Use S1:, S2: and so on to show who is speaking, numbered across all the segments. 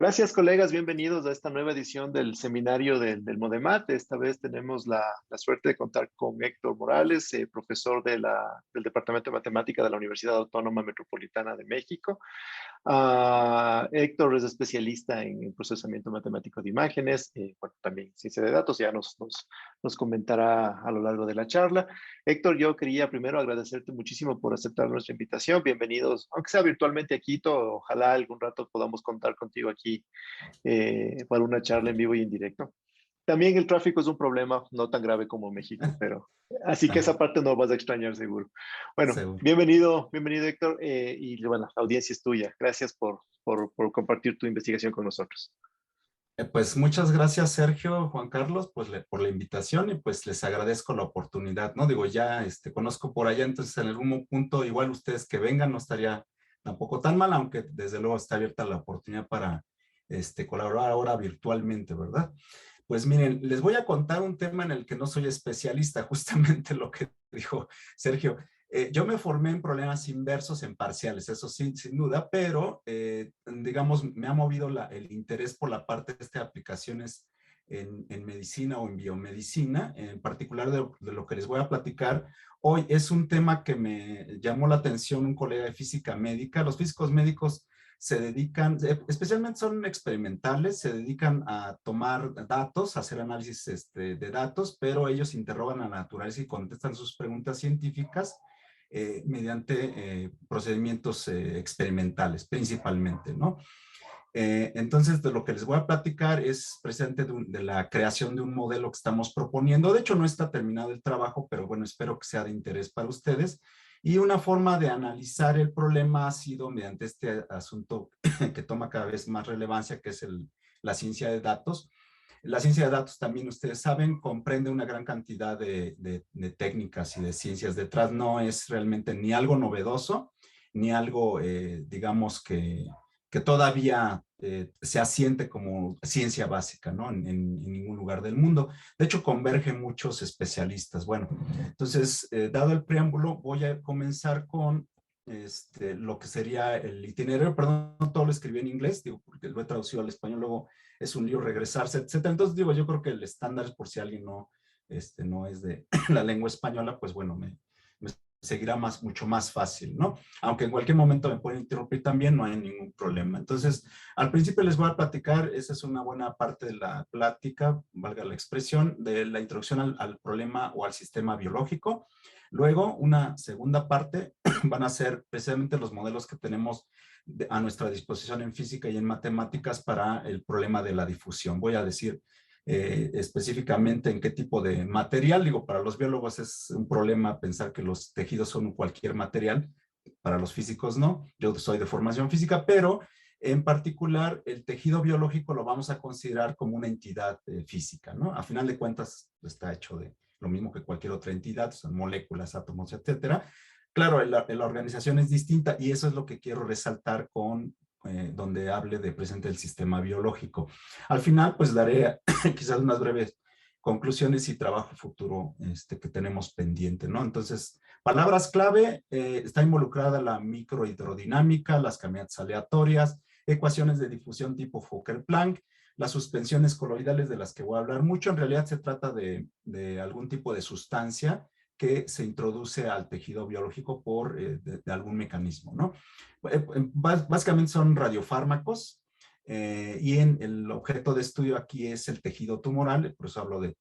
S1: Gracias, colegas. Bienvenidos a esta nueva edición del seminario del MODEMAT. Esta vez tenemos la suerte de contar con Héctor Morales, profesor del Departamento de Matemática de la Universidad Autónoma Metropolitana de México. Héctor es especialista en procesamiento matemático de imágenes, bueno, también ciencia de datos, ya nos comentará a lo largo de la charla. Héctor, yo quería primero agradecerte muchísimo por aceptar nuestra invitación. Bienvenidos, aunque sea virtualmente a Quito, ojalá algún rato podamos contar contigo aquí para una charla en vivo y en directo. También el tráfico es un problema no tan grave como México, pero así que esa parte no vas a extrañar seguro. Bueno,
S2: Seguro.
S1: bienvenido Héctor, y bueno, la audiencia es tuya. Gracias por compartir tu investigación con nosotros.
S2: Pues muchas gracias, Sergio, Juan Carlos, pues por la invitación y pues les agradezco la oportunidad, ¿no? Digo, ya conozco por allá, entonces en algún punto igual ustedes que vengan no estaría tampoco tan mal, aunque desde luego está abierta la oportunidad para colaborar ahora virtualmente, ¿verdad? Pues miren, les voy a contar un tema en el que no soy especialista, justamente lo que dijo Sergio. Yo me formé en problemas inversos en parciales, eso sí, sin duda, pero digamos, me ha movido el interés por la parte de aplicaciones en medicina o en biomedicina, en particular de lo que les voy a platicar. Hoy es un tema que me llamó la atención un colega de física médica. Los físicos médicos se dedican, especialmente son experimentales, se dedican a tomar datos, a hacer análisis de datos, pero ellos interrogan a la naturaleza y contestan sus preguntas científicas mediante procedimientos experimentales, principalmente, ¿no? Entonces, de lo que les voy a platicar es precisamente de la creación de un modelo que estamos proponiendo. De hecho, no está terminado el trabajo, pero bueno, espero que sea de interés para ustedes. Y una forma de analizar el problema ha sido mediante este asunto que toma cada vez más relevancia, que es la ciencia de datos. La ciencia de datos también, ustedes saben, comprende una gran cantidad de técnicas y de ciencias detrás. No es realmente ni algo novedoso, ni algo, digamos, que todavía se asiente como ciencia básica, ¿no? En ningún lugar del mundo. De hecho, convergen muchos especialistas. Bueno, entonces, dado el preámbulo, voy a comenzar con lo que sería el itinerario. Perdón, todo lo escribí en inglés, digo, porque lo he traducido al español, luego es un lío regresarse, etcétera. Entonces, digo, yo creo que el estándar es por si alguien no es de la lengua española, pues bueno, me seguirá mucho más fácil, ¿no? Aunque en cualquier momento me pueden interrumpir también, no hay ningún problema. Entonces, al principio les voy a platicar, esa es una buena parte de la plática, valga la expresión, de la introducción al problema o al sistema biológico. Luego, una segunda parte van a ser precisamente los modelos que tenemos a nuestra disposición en física y en matemáticas para el problema de la difusión. Voy a decir específicamente en qué tipo de material. Digo, para los biólogos es un problema pensar que los tejidos son cualquier material, para los físicos no. Yo soy de formación física, pero en particular el tejido biológico lo vamos a considerar como una entidad física, ¿no? A final de cuentas está hecho de lo mismo que cualquier otra entidad, son moléculas, átomos, etcétera. Claro, la organización es distinta y eso es lo que quiero resaltar con donde hable de presente el sistema biológico. Al final, pues daré quizás unas breves conclusiones y trabajo futuro que tenemos pendiente, ¿no? Entonces, palabras clave, está involucrada la microhidrodinámica, las caminatas aleatorias, ecuaciones de difusión tipo Fokker-Planck, las suspensiones coloidales de las que voy a hablar mucho. En realidad se trata de algún tipo de sustancia que se introduce al tejido biológico por de algún mecanismo, ¿no? Básicamente son radiofármacos, y el objeto de estudio aquí es el tejido tumoral, por eso hablo de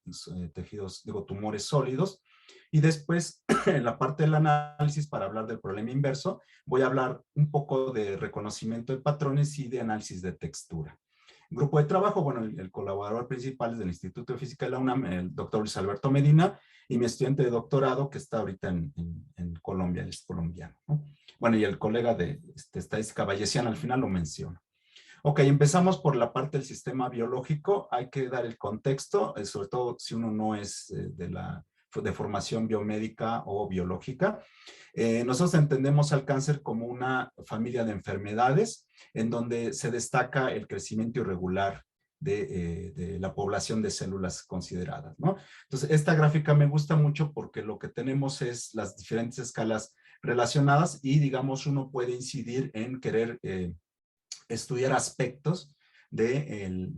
S2: tejidos, digo, tumores sólidos. Y después, en la parte del análisis, para hablar del problema inverso, voy a hablar un poco de reconocimiento de patrones y de análisis de textura. Grupo de trabajo, bueno, el colaborador principal es del Instituto de Física de la UNAM, el doctor Luis Alberto Medina, y mi estudiante de doctorado que está ahorita en Colombia, él es colombiano, ¿no? Bueno, y el colega de estadística bayesiana al final lo menciona. Ok, empezamos por la parte del sistema biológico. Hay que dar el contexto, sobre todo si uno no es de formación biomédica o biológica. Nosotros entendemos al cáncer como una familia de enfermedades en donde se destaca el crecimiento irregular de la población de células consideradas, ¿no? Entonces, esta gráfica me gusta mucho porque lo que tenemos es las diferentes escalas relacionadas y, digamos, uno puede incidir en querer estudiar aspectos de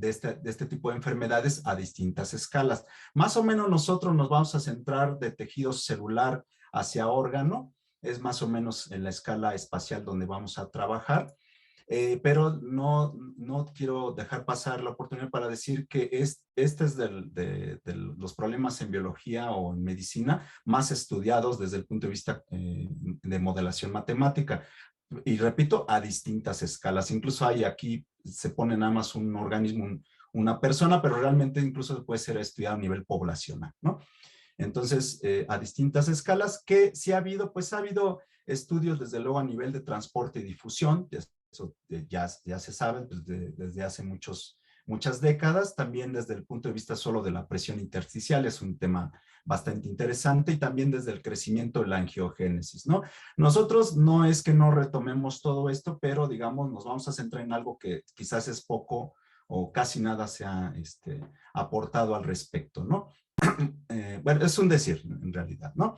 S2: este tipo de enfermedades a distintas escalas. Más o menos nosotros nos vamos a centrar de tejido celular hacia órgano, es más o menos en la escala espacial donde vamos a trabajar. Pero no quiero dejar pasar la oportunidad para decir que este es de los problemas en biología o en medicina más estudiados desde el punto de vista de modelación matemática. Y repito, a distintas escalas. Incluso hay aquí, se pone nada más un organismo, una persona, pero realmente incluso puede ser estudiado a nivel poblacional, ¿no? Entonces, a distintas escalas, que sí ha habido, pues ha habido estudios desde luego a nivel de transporte y difusión, eso ya se sabe desde hace muchas décadas, también desde el punto de vista solo de la presión intersticial, es un tema bastante interesante, y también desde el crecimiento de la angiogénesis, ¿no? Nosotros no es que no retomemos todo esto, pero digamos nos vamos a centrar en algo que quizás es poco o casi nada se ha aportado al respecto, ¿no? Bueno, es un decir en realidad, ¿no?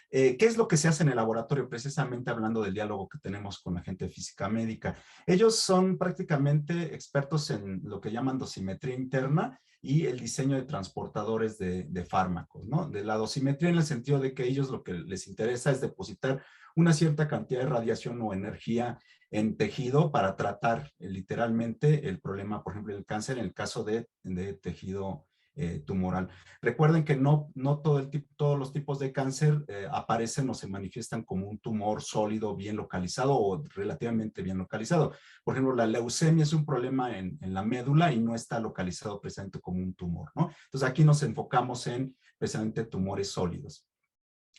S2: ¿Qué es lo que se hace en el laboratorio? Precisamente hablando del diálogo que tenemos con la gente de física médica. Ellos son prácticamente expertos en lo que llaman dosimetría interna y el diseño de transportadores de fármacos, ¿no? De la dosimetría en el sentido de que ellos lo que les interesa es depositar una cierta cantidad de radiación o energía en tejido para tratar literalmente el problema, por ejemplo, el cáncer en el caso de tejido tumoral. Recuerden que no todos los tipos de cáncer aparecen o se manifiestan como un tumor sólido, bien localizado o relativamente bien localizado. Por ejemplo, la leucemia es un problema en la médula y no está localizado precisamente como un tumor, ¿no? Entonces aquí nos enfocamos en precisamente tumores sólidos.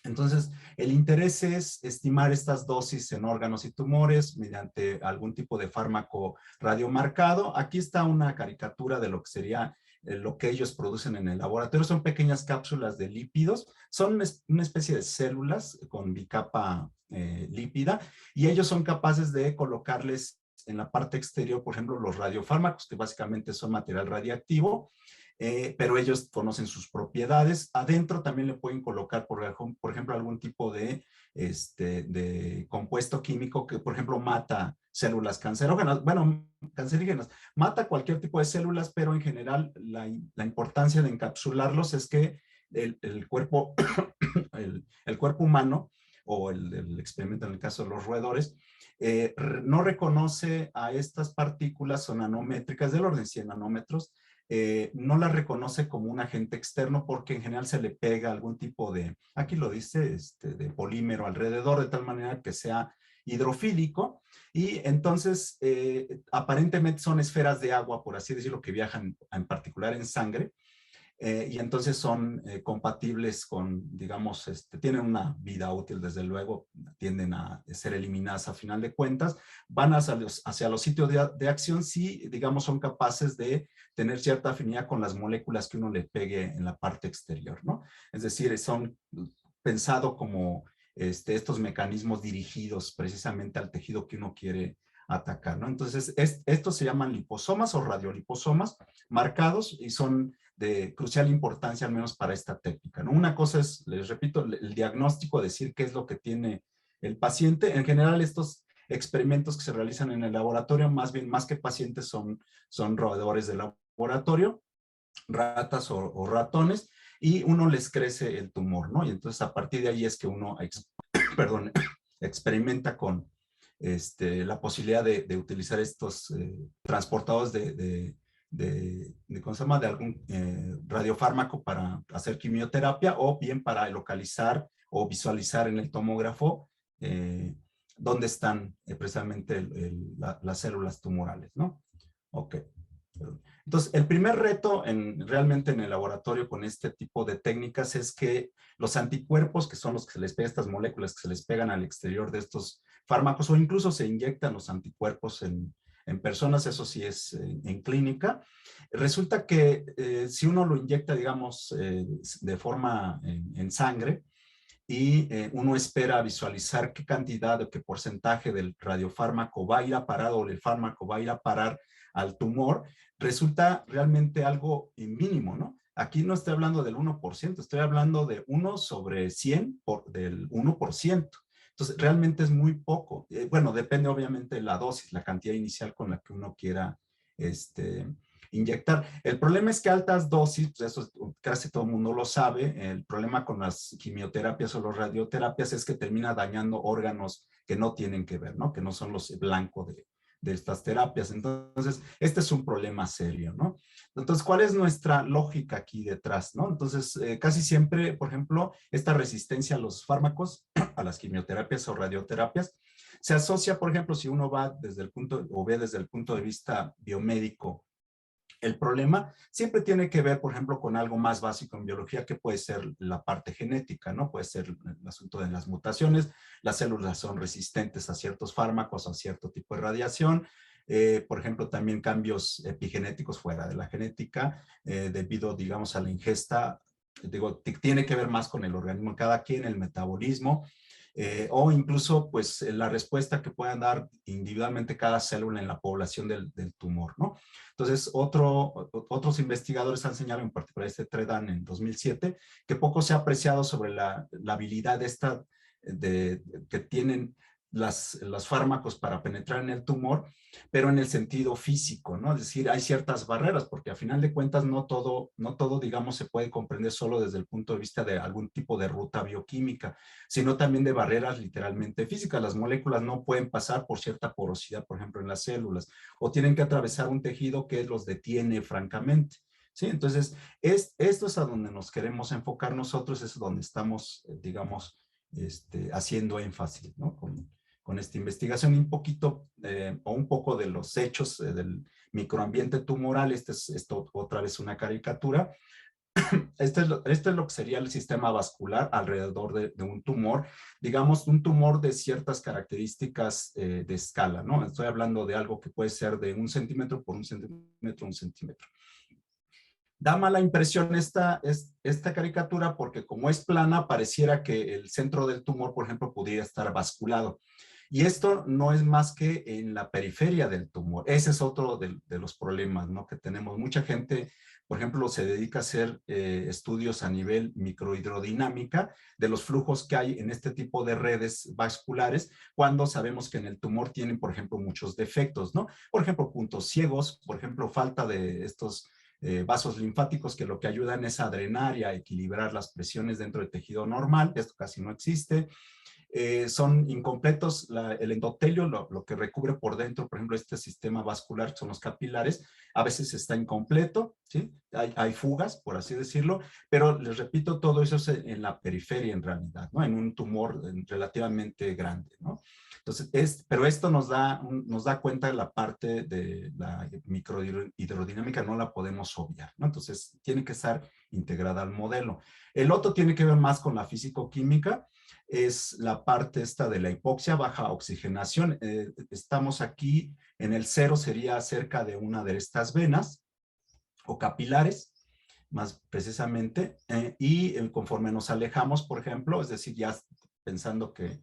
S2: Entonces, el interés es estimar estas dosis en órganos y tumores mediante algún tipo de fármaco radiomarcado. Aquí está una caricatura de lo que sería lo que ellos producen en el laboratorio. Son pequeñas cápsulas de lípidos, son una especie de células con bicapa lípida, y ellos son capaces de colocarles en la parte exterior, por ejemplo, los radiofármacos, que básicamente son material radiactivo, pero ellos conocen sus propiedades. Adentro también le pueden colocar, por ejemplo, algún tipo de compuesto químico que, por ejemplo, mata células cancerógenas, bueno, cancerígenas, mata cualquier tipo de células, pero en general la importancia de encapsularlos es que el cuerpo, el cuerpo humano, o el experimento en el caso de los roedores, no reconoce a estas partículas, son nanométricas del orden de 100 nanómetros, no la reconoce como un agente externo porque en general se le pega algún tipo de, aquí lo dice, de polímero alrededor, de tal manera que sea hidrofílico, y entonces aparentemente son esferas de agua, por así decirlo, que viajan en particular en sangre, y entonces son compatibles con, digamos, tienen una vida útil, desde luego, tienden a ser eliminadas a final de cuentas, van hacia los sitios de acción si, digamos, son capaces de tener cierta afinidad con las moléculas que uno le pegue en la parte exterior, ¿no? Es decir, son pensados como estos mecanismos dirigidos precisamente al tejido que uno quiere atacar, ¿no? Entonces, estos se llaman liposomas o radioliposomas marcados y son de crucial importancia, al menos para esta técnica, ¿no? Una cosa es, les repito, el diagnóstico, decir qué es lo que tiene el paciente. En general, estos experimentos que se realizan en el laboratorio, más que pacientes, son roedores de laboratorio, ratas o ratones, y uno les crece el tumor, ¿no? Y entonces a partir de ahí es que uno perdón, experimenta con la posibilidad de utilizar estos transportados ¿cómo se llama? De algún radiofármaco para hacer quimioterapia, o bien para localizar o visualizar en el tomógrafo dónde están precisamente las células tumorales, ¿no? Ok. Entonces, el primer reto realmente en el laboratorio con este tipo de técnicas es que los anticuerpos, que son los que se les pegan, estas moléculas que se les pegan al exterior de estos fármacos, o incluso se inyectan los anticuerpos en personas, eso sí es en clínica. Resulta que si uno lo inyecta, digamos, de forma en sangre, y uno espera visualizar qué cantidad o qué porcentaje del radiofármaco va a ir a parar, o el fármaco va a ir a parar al tumor, resulta realmente algo mínimo, ¿no? Aquí no estoy hablando del 1%, estoy hablando de 1 sobre 100 del 1%. Entonces, realmente es muy poco. Bueno, depende obviamente de la dosis, la cantidad inicial con la que uno quiera inyectar. El problema es que altas dosis, pues eso casi todo el mundo lo sabe, el problema con las quimioterapias o las radioterapias es que termina dañando órganos que no tienen que ver, ¿no? Que no son los blancos de estas terapias. Entonces, este es un problema serio, ¿no? Entonces, ¿cuál es nuestra lógica aquí detrás, no? Entonces, casi siempre, por ejemplo, esta resistencia a los fármacos, a las quimioterapias o radioterapias, se asocia, por ejemplo, si uno va desde el punto, o ve desde el punto de vista biomédico, el problema siempre tiene que ver, por ejemplo, con algo más básico en biología, que puede ser la parte genética, ¿no? Puede ser el asunto de las mutaciones, las células son resistentes a ciertos fármacos, a cierto tipo de radiación, por ejemplo, también cambios epigenéticos fuera de la genética, debido, digamos, a la ingesta, digo, tiene que ver más con el organismo de cada quien, el metabolismo, o incluso pues la respuesta que puedan dar individualmente cada célula en la población del tumor, ¿no? Entonces, otros investigadores han señalado, en particular Tredan en 2007, que poco se ha apreciado sobre la habilidad que tienen los fármacos para penetrar en el tumor, pero en el sentido físico, ¿no? Es decir, hay ciertas barreras, porque a final de cuentas no todo, digamos, se puede comprender solo desde el punto de vista de algún tipo de ruta bioquímica, sino también de barreras literalmente físicas. Las moléculas no pueden pasar por cierta porosidad, por ejemplo, en las células, o tienen que atravesar un tejido que los detiene francamente. ¿Sí? Entonces, esto es a donde nos queremos enfocar nosotros, es donde estamos, digamos, haciendo énfasis, ¿no? Con esta investigación y un poquito o un poco de los hechos del microambiente tumoral. Esto otra vez una caricatura. Este es lo que sería el sistema vascular alrededor de un tumor, digamos, un tumor de ciertas características de escala, ¿no? Estoy hablando de algo que puede ser de 1 centímetro por 1 centímetro, 1 centímetro. Da mala impresión esta caricatura porque como es plana, pareciera que el centro del tumor, por ejemplo, pudiera estar basculado. Y esto no es más que en la periferia del tumor. Ese es otro de los problemas, ¿no? Que tenemos. Mucha gente, por ejemplo, se dedica a hacer estudios a nivel microhidrodinámica de los flujos que hay en este tipo de redes vasculares, cuando sabemos que en el tumor tienen, por ejemplo, muchos defectos, ¿no? Por ejemplo, puntos ciegos, por ejemplo, falta de estos vasos linfáticos que lo que ayudan es a drenar y a equilibrar las presiones dentro del tejido normal. Esto casi no existe. Son incompletos el endotelio, lo que recubre por dentro, por ejemplo, este sistema vascular, son los capilares, a veces está incompleto, ¿sí? Hay fugas, por así decirlo, pero les repito, todo eso es en la periferia en realidad, ¿no? En un tumor relativamente grande, ¿no? Entonces, pero esto nos da cuenta de la parte de la microhidrodinámica, no la podemos obviar, ¿no? Entonces, tiene que estar integrada al modelo. El otro tiene que ver más con la físico-química, es la parte esta de la hipoxia, baja oxigenación. Estamos aquí en el 0, sería cerca de una de estas venas o capilares, más precisamente, y conforme nos alejamos, por ejemplo, es decir, ya pensando que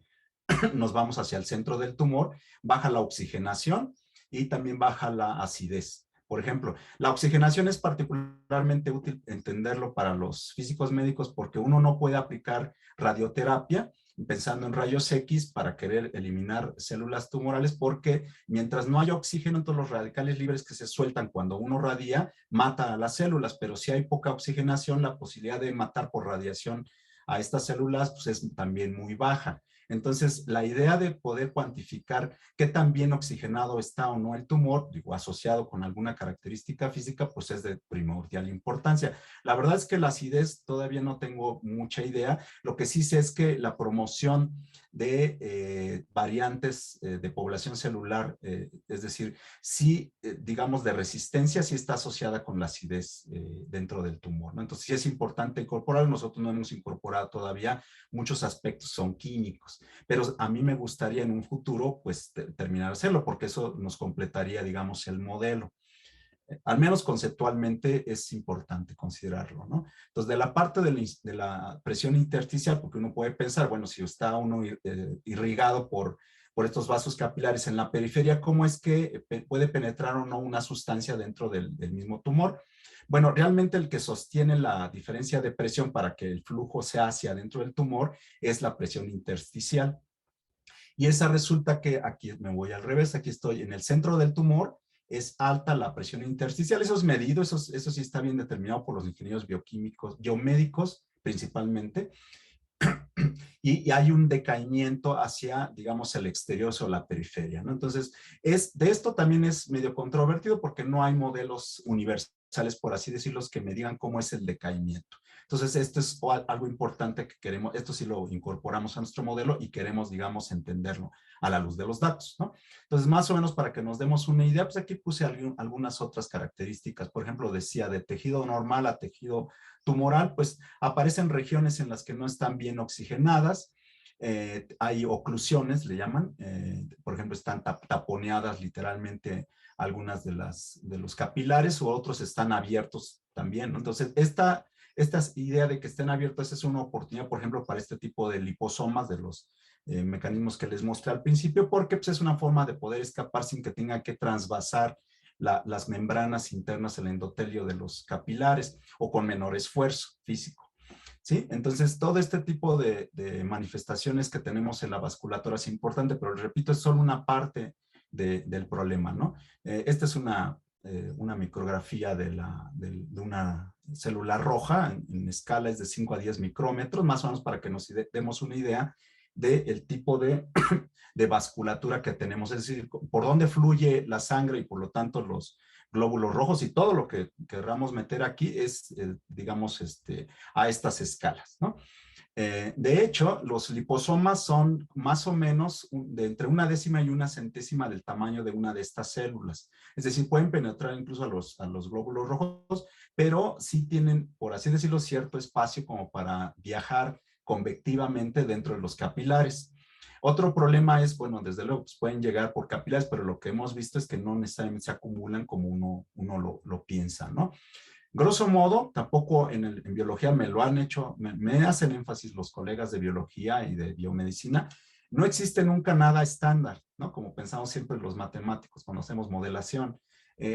S2: nos vamos hacia el centro del tumor, baja la oxigenación y también baja la acidez. Por ejemplo, la oxigenación es particularmente útil entenderlo para los físicos médicos porque uno no puede aplicar radioterapia pensando en rayos X para querer eliminar células tumorales porque mientras no haya oxígeno, todos los radicales libres que se sueltan cuando uno radia mata a las células, pero si hay poca oxigenación, la posibilidad de matar por radiación a estas células pues, es también muy baja. Entonces, la idea de poder cuantificar qué tan bien oxigenado está o no el tumor, digo, asociado con alguna característica física, pues es de primordial importancia. La verdad es que la acidez todavía no tengo mucha idea. Lo que sí sé es que la promoción de variantes de población celular, es decir, sí, digamos, de resistencia, sí está asociada con la acidez dentro del tumor, ¿no? Entonces, sí es importante incorporar. Nosotros no hemos incorporado todavía muchos aspectos, son químicos, pero a mí me gustaría en un futuro, pues, terminar de hacerlo, porque eso nos completaría, digamos, el modelo. Al menos conceptualmente es importante considerarlo, ¿no? Entonces, de la parte de la presión intersticial, porque uno puede pensar, bueno, si está uno irrigado por estos vasos capilares en la periferia, ¿cómo es que puede penetrar o no una sustancia dentro del mismo tumor? Bueno, realmente el que sostiene la diferencia de presión para que el flujo sea hacia dentro del tumor es la presión intersticial. Y esa resulta que, aquí me voy al revés, aquí estoy en el centro del tumor es alta la presión intersticial. Eso es medido, eso sí está bien determinado por los ingenieros bioquímicos, biomédicos principalmente. Y hay un decaimiento hacia, digamos, el exterior o la periferia, ¿no? Entonces, de esto también es medio controvertido porque no hay modelos universales, por así decirlo, que me digan cómo es el decaimiento. Entonces, esto es algo importante que queremos, esto sí lo incorporamos a nuestro modelo y queremos, digamos, entenderlo a la luz de los datos, ¿no? Entonces, más o menos para que nos demos una idea, pues aquí puse algunas otras características. Por ejemplo, decía de tejido normal a tejido tumoral, pues aparecen regiones en las que no están bien oxigenadas, hay oclusiones, le llaman, por ejemplo, están taponeadas literalmente algunas de los capilares, o otros están abiertos también, ¿no? Entonces, esta idea de que estén abiertos es una oportunidad, por ejemplo, para este tipo de liposomas, de los mecanismos que les mostré al principio, porque pues, es una forma de poder escapar sin que tenga que transvasar las membranas internas del endotelio de los capilares o con menor esfuerzo físico. ¿Sí? Entonces, todo este tipo de manifestaciones que tenemos en la vasculatura es importante, pero repito, es solo una parte del problema, ¿no? Esta es una micrografía de una célula roja en escala es de 5 a 10 micrómetros, más o menos para que nos demos una idea del tipo de vasculatura que tenemos, es decir, por dónde fluye la sangre y por lo tanto los glóbulos rojos y todo lo que querramos meter aquí es, digamos, a estas escalas, ¿no? De hecho, los liposomas son más o menos de entre 1/10 y 1/100 del tamaño de una de estas células. Es decir, pueden penetrar incluso a los glóbulos rojos, pero sí tienen, por así decirlo, cierto espacio como para viajar convectivamente dentro de los capilares. Otro problema es, bueno, desde luego, pues pueden llegar por capilares, pero lo que hemos visto es que no necesariamente se acumulan como uno lo piensa, ¿no? Grosso modo, tampoco en biología me lo han hecho, me hacen énfasis los colegas de biología y de biomedicina, no existe nunca nada estándar, ¿no? Como pensamos siempre los matemáticos cuando hacemos modelación.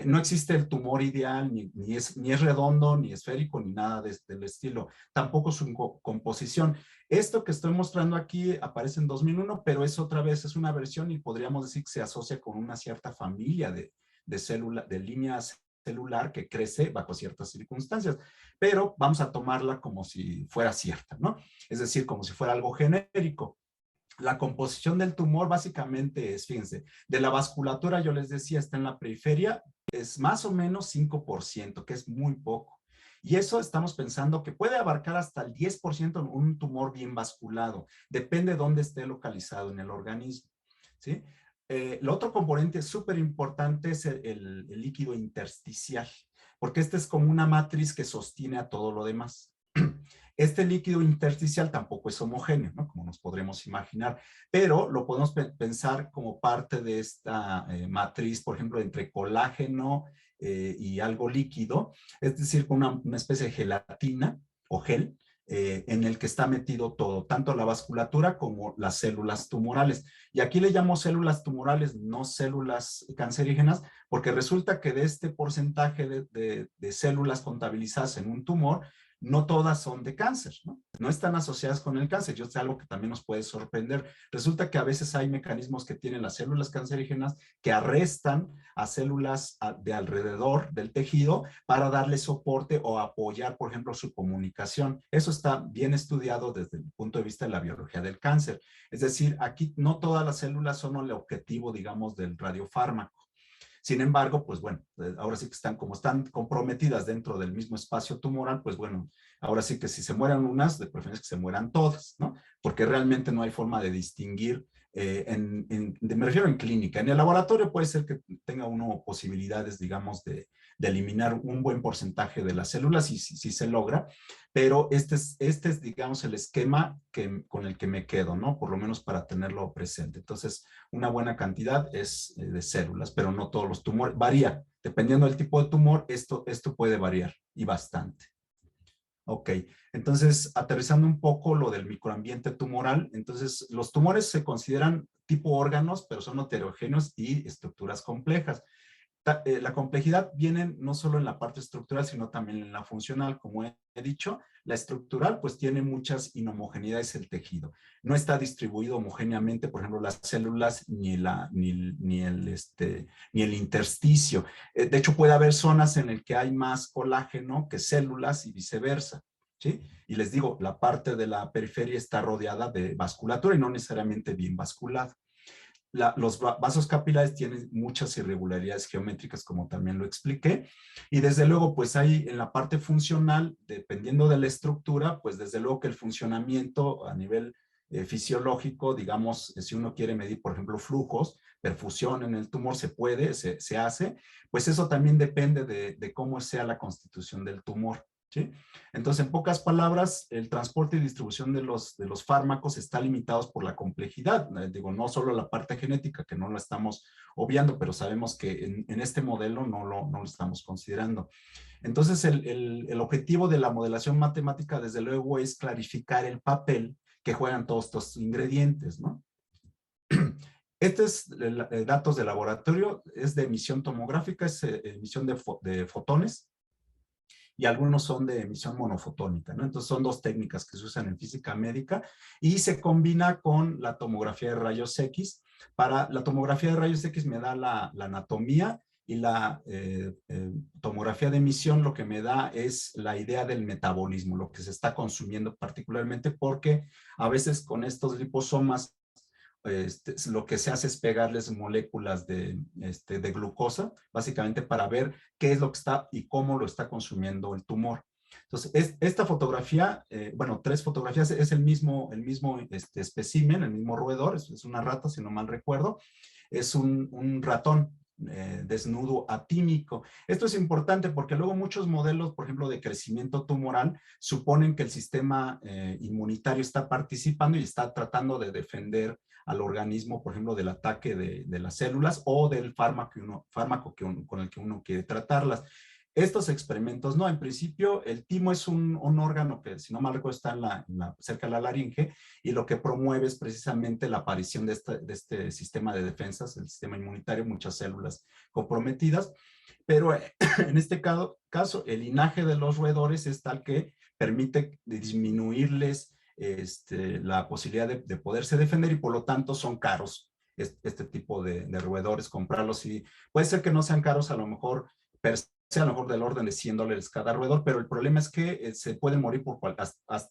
S2: No existe el tumor ideal, ni es redondo, ni esférico, ni nada del estilo. Tampoco su composición. Esto que estoy mostrando aquí aparece en 2001, pero es otra vez, es una versión y podríamos decir que se asocia con una cierta familia de células, de líneas celular que crece bajo ciertas circunstancias, pero vamos a tomarla como si fuera cierta, ¿no? Es decir, como si fuera algo genérico. La composición del tumor básicamente es, fíjense, de la vasculatura, yo les decía, está en la periferia, es más o menos 5%, que es muy poco. Y eso estamos pensando que puede abarcar hasta el 10% en un tumor bien vasculado. Depende de dónde esté localizado en el organismo, ¿sí? El otro componente súper importante es el líquido intersticial, porque este es como una matriz que sostiene a todo lo demás. Este líquido intersticial tampoco es homogéneo, ¿no? Como nos podremos imaginar, pero lo podemos pensar como parte de esta matriz, por ejemplo, entre colágeno y algo líquido, es decir, con una especie de gelatina o gel, en el que está metido todo, tanto la vasculatura como las células tumorales. Y aquí le llamo células tumorales, no células cancerígenas, porque resulta que de este porcentaje de células contabilizadas en un tumor, no todas son de cáncer, ¿no? No están asociadas con el cáncer. Yo sé algo que también nos puede sorprender. Resulta que a veces hay mecanismos que tienen las células cancerígenas que arrestan a células de alrededor del tejido para darle soporte o apoyar, por ejemplo, su comunicación. Eso está bien estudiado desde el punto de vista de la biología del cáncer. Es decir, aquí no todas las células son el objetivo, digamos, del radiofármaco. Sin embargo, pues bueno, ahora sí que como están comprometidas dentro del mismo espacio tumoral, pues bueno, ahora sí que si se mueran unas, de preferencia que se mueran todas, ¿no? Porque realmente no hay forma de distinguir, me refiero en clínica. En el laboratorio puede ser que tenga uno posibilidades, digamos, de eliminar un buen porcentaje de las células, y si se logra, pero este es, digamos, el esquema con el que me quedo, ¿no? Por lo menos para tenerlo presente. Entonces, una buena cantidad es de células, pero no todos los tumores. Varía. Dependiendo del tipo de tumor, esto puede variar y bastante. Ok, entonces aterrizando un poco lo del microambiente tumoral, entonces los tumores se consideran tipo órganos, pero son heterogéneos y estructuras complejas. La complejidad viene no solo en la parte estructural, sino también en la funcional, como he dicho. La estructural, pues tiene muchas inhomogeneidades el tejido. No está distribuido homogéneamente, por ejemplo, las células ni el intersticio. De hecho, puede haber zonas en las que hay más colágeno que células y viceversa. ¿Sí? Y les digo, la parte de la periferia está rodeada de vasculatura y no necesariamente bien vasculada. Los vasos capilares tienen muchas irregularidades geométricas, como también lo expliqué, y desde luego, pues hay en la parte funcional, dependiendo de la estructura, pues desde luego que el funcionamiento a nivel fisiológico, digamos, si uno quiere medir, por ejemplo, flujos, perfusión en el tumor, se puede, se hace, pues eso también depende de cómo sea la constitución del tumor. ¿Sí? Entonces, en pocas palabras, el transporte y distribución de los fármacos está limitados por la complejidad. Digo, no solo la parte genética, que no la estamos obviando, pero sabemos que en este modelo no lo estamos considerando. Entonces, el objetivo de la modelación matemática, desde luego, es clarificar el papel que juegan todos estos ingredientes, ¿no? Este es datos de laboratorio, es de emisión tomográfica, es emisión de fotones, y algunos son de emisión monofotónica, ¿no? Entonces son dos técnicas que se usan en física médica y se combina con la tomografía de rayos X. Para la tomografía de rayos X me da la anatomía y la tomografía de emisión lo que me da es la idea del metabolismo, lo que se está consumiendo particularmente porque a veces con estos liposomas lo que se hace es pegarles moléculas de glucosa, básicamente para ver qué es lo que está y cómo lo está consumiendo el tumor. Entonces, esta fotografía, bueno, 3 fotografías, es el mismo espécimen, el mismo roedor, es una rata, si no mal recuerdo, es un ratón desnudo atímico. Esto es importante porque luego muchos modelos, por ejemplo, de crecimiento tumoral, suponen que el sistema inmunitario está participando y está tratando de defender al organismo, por ejemplo, del ataque de las células o del fármaco con el que uno quiere tratarlas. Estos experimentos, no, en principio el timo es un órgano que, si no mal recuerdo, está cerca de la laringe y lo que promueve es precisamente la aparición de este sistema de defensas, el sistema inmunitario, muchas células comprometidas, pero en este caso el linaje de los roedores es tal que permite disminuirles la posibilidad de poderse defender y por lo tanto son caros este tipo de roedores, comprarlos y puede ser que no sean caros a lo mejor per se, a lo mejor del orden de $100 cada roedor, pero el problema es que se pueden morir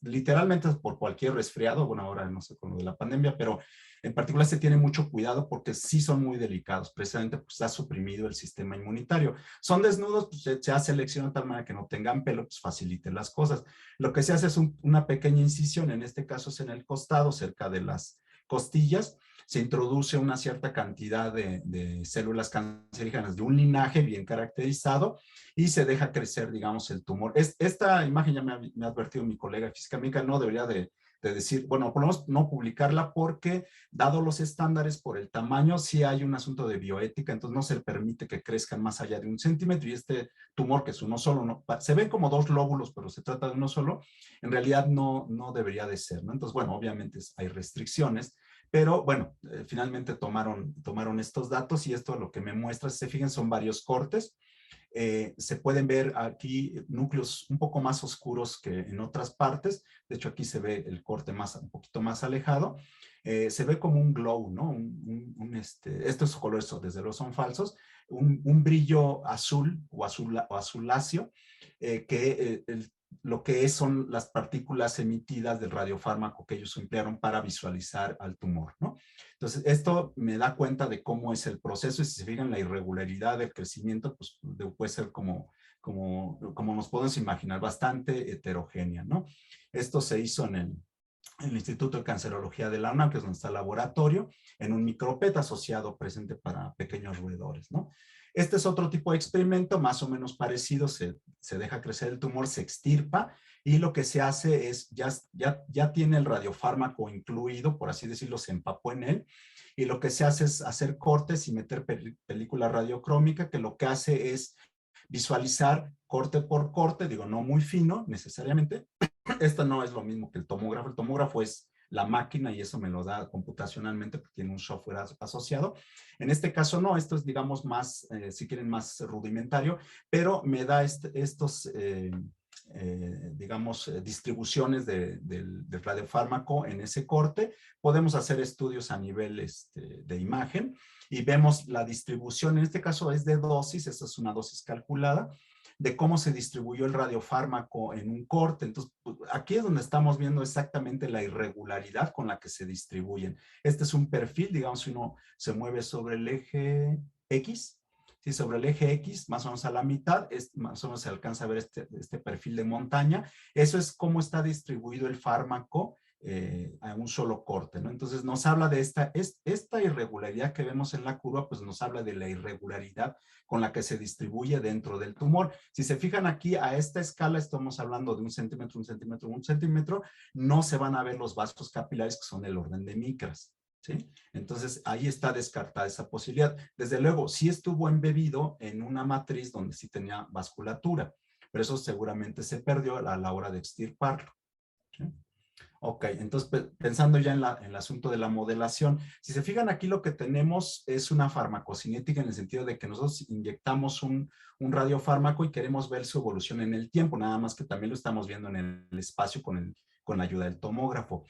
S2: literalmente por cualquier resfriado, bueno, ahora no sé con lo de la pandemia, pero en particular se tiene mucho cuidado porque sí son muy delicados, precisamente pues está suprimido el sistema inmunitario. Son desnudos, pues se hace selección de tal manera que no tengan pelo, pues faciliten las cosas. Lo que se hace es una pequeña incisión, en este caso es en el costado, cerca de las costillas, se introduce una cierta cantidad de células cancerígenas de un linaje bien caracterizado y se deja crecer, digamos, el tumor. Esta imagen ya me ha advertido mi colega de física médica, no debería de decir, bueno, por lo menos no publicarla porque, dado los estándares por el tamaño, sí hay un asunto de bioética, entonces no se le permite que crezcan más allá de 1 centímetro y este tumor, que es uno solo, no, se ven como 2 lóbulos, pero se trata de uno solo, en realidad no debería de ser, ¿no? Entonces, bueno, obviamente hay restricciones, pero bueno, finalmente tomaron estos datos y esto lo que me muestra, si se fijan, son varios cortes. Se pueden ver aquí núcleos un poco más oscuros que en otras partes. De hecho, aquí se ve el corte un poquito más alejado. Se ve como un glow, ¿no? Estos colores desde luego son falsos. Un brillo azul o azuláceo que lo que son las partículas emitidas del radiofármaco que ellos emplearon para visualizar al tumor, ¿no? Entonces, esto me da cuenta de cómo es el proceso y si se fijan la irregularidad del crecimiento, pues puede ser como nos podemos imaginar, bastante heterogénea, ¿no? Esto se hizo en el Instituto de Cancerología de la UNAM, que es donde está el laboratorio, en un micropet asociado presente para pequeños roedores, ¿no? Este es otro tipo de experimento, más o menos parecido, se deja crecer el tumor, se extirpa y lo que se hace es, ya tiene el radiofármaco incluido, por así decirlo, se empapó en él, y lo que se hace es hacer cortes y meter película radiocrómica, que lo que hace es visualizar corte por corte, digo, no muy fino necesariamente. Esto no es lo mismo que el tomógrafo es la máquina y eso me lo da computacionalmente porque tiene un software asociado. En este caso no, esto es digamos más, si quieren, más rudimentario, pero me da estos digamos, distribuciones del radiofármaco en ese corte. Podemos hacer estudios a nivel de imagen y vemos la distribución, en este caso es de dosis, esta es una dosis calculada, de cómo se distribuyó el radiofármaco en un corte. Entonces, aquí es donde estamos viendo exactamente la irregularidad con la que se distribuyen. Este es un perfil, digamos, si uno se mueve sobre el eje X, ¿sí? Sobre el eje X, más o menos a la mitad, más o menos se alcanza a ver este perfil de montaña. Eso es cómo está distribuido el fármaco a un solo corte, ¿no? Entonces nos habla de esta irregularidad que vemos en la curva, pues nos habla de la irregularidad con la que se distribuye dentro del tumor. Si se fijan aquí a esta escala, estamos hablando de 1 centímetro, 1 centímetro, 1 centímetro, no se van a ver los vasos capilares que son del orden de micras, ¿sí? Entonces ahí está descartada esa posibilidad. Desde luego, sí estuvo embebido en una matriz donde sí tenía vasculatura, pero eso seguramente se perdió a la hora de extirparlo, ¿sí? Ok, entonces pensando ya en el asunto de la modelación, si se fijan aquí lo que tenemos es una farmacocinética en el sentido de que nosotros inyectamos un radiofármaco y queremos ver su evolución en el tiempo, nada más que también lo estamos viendo en el espacio con la ayuda del tomógrafo.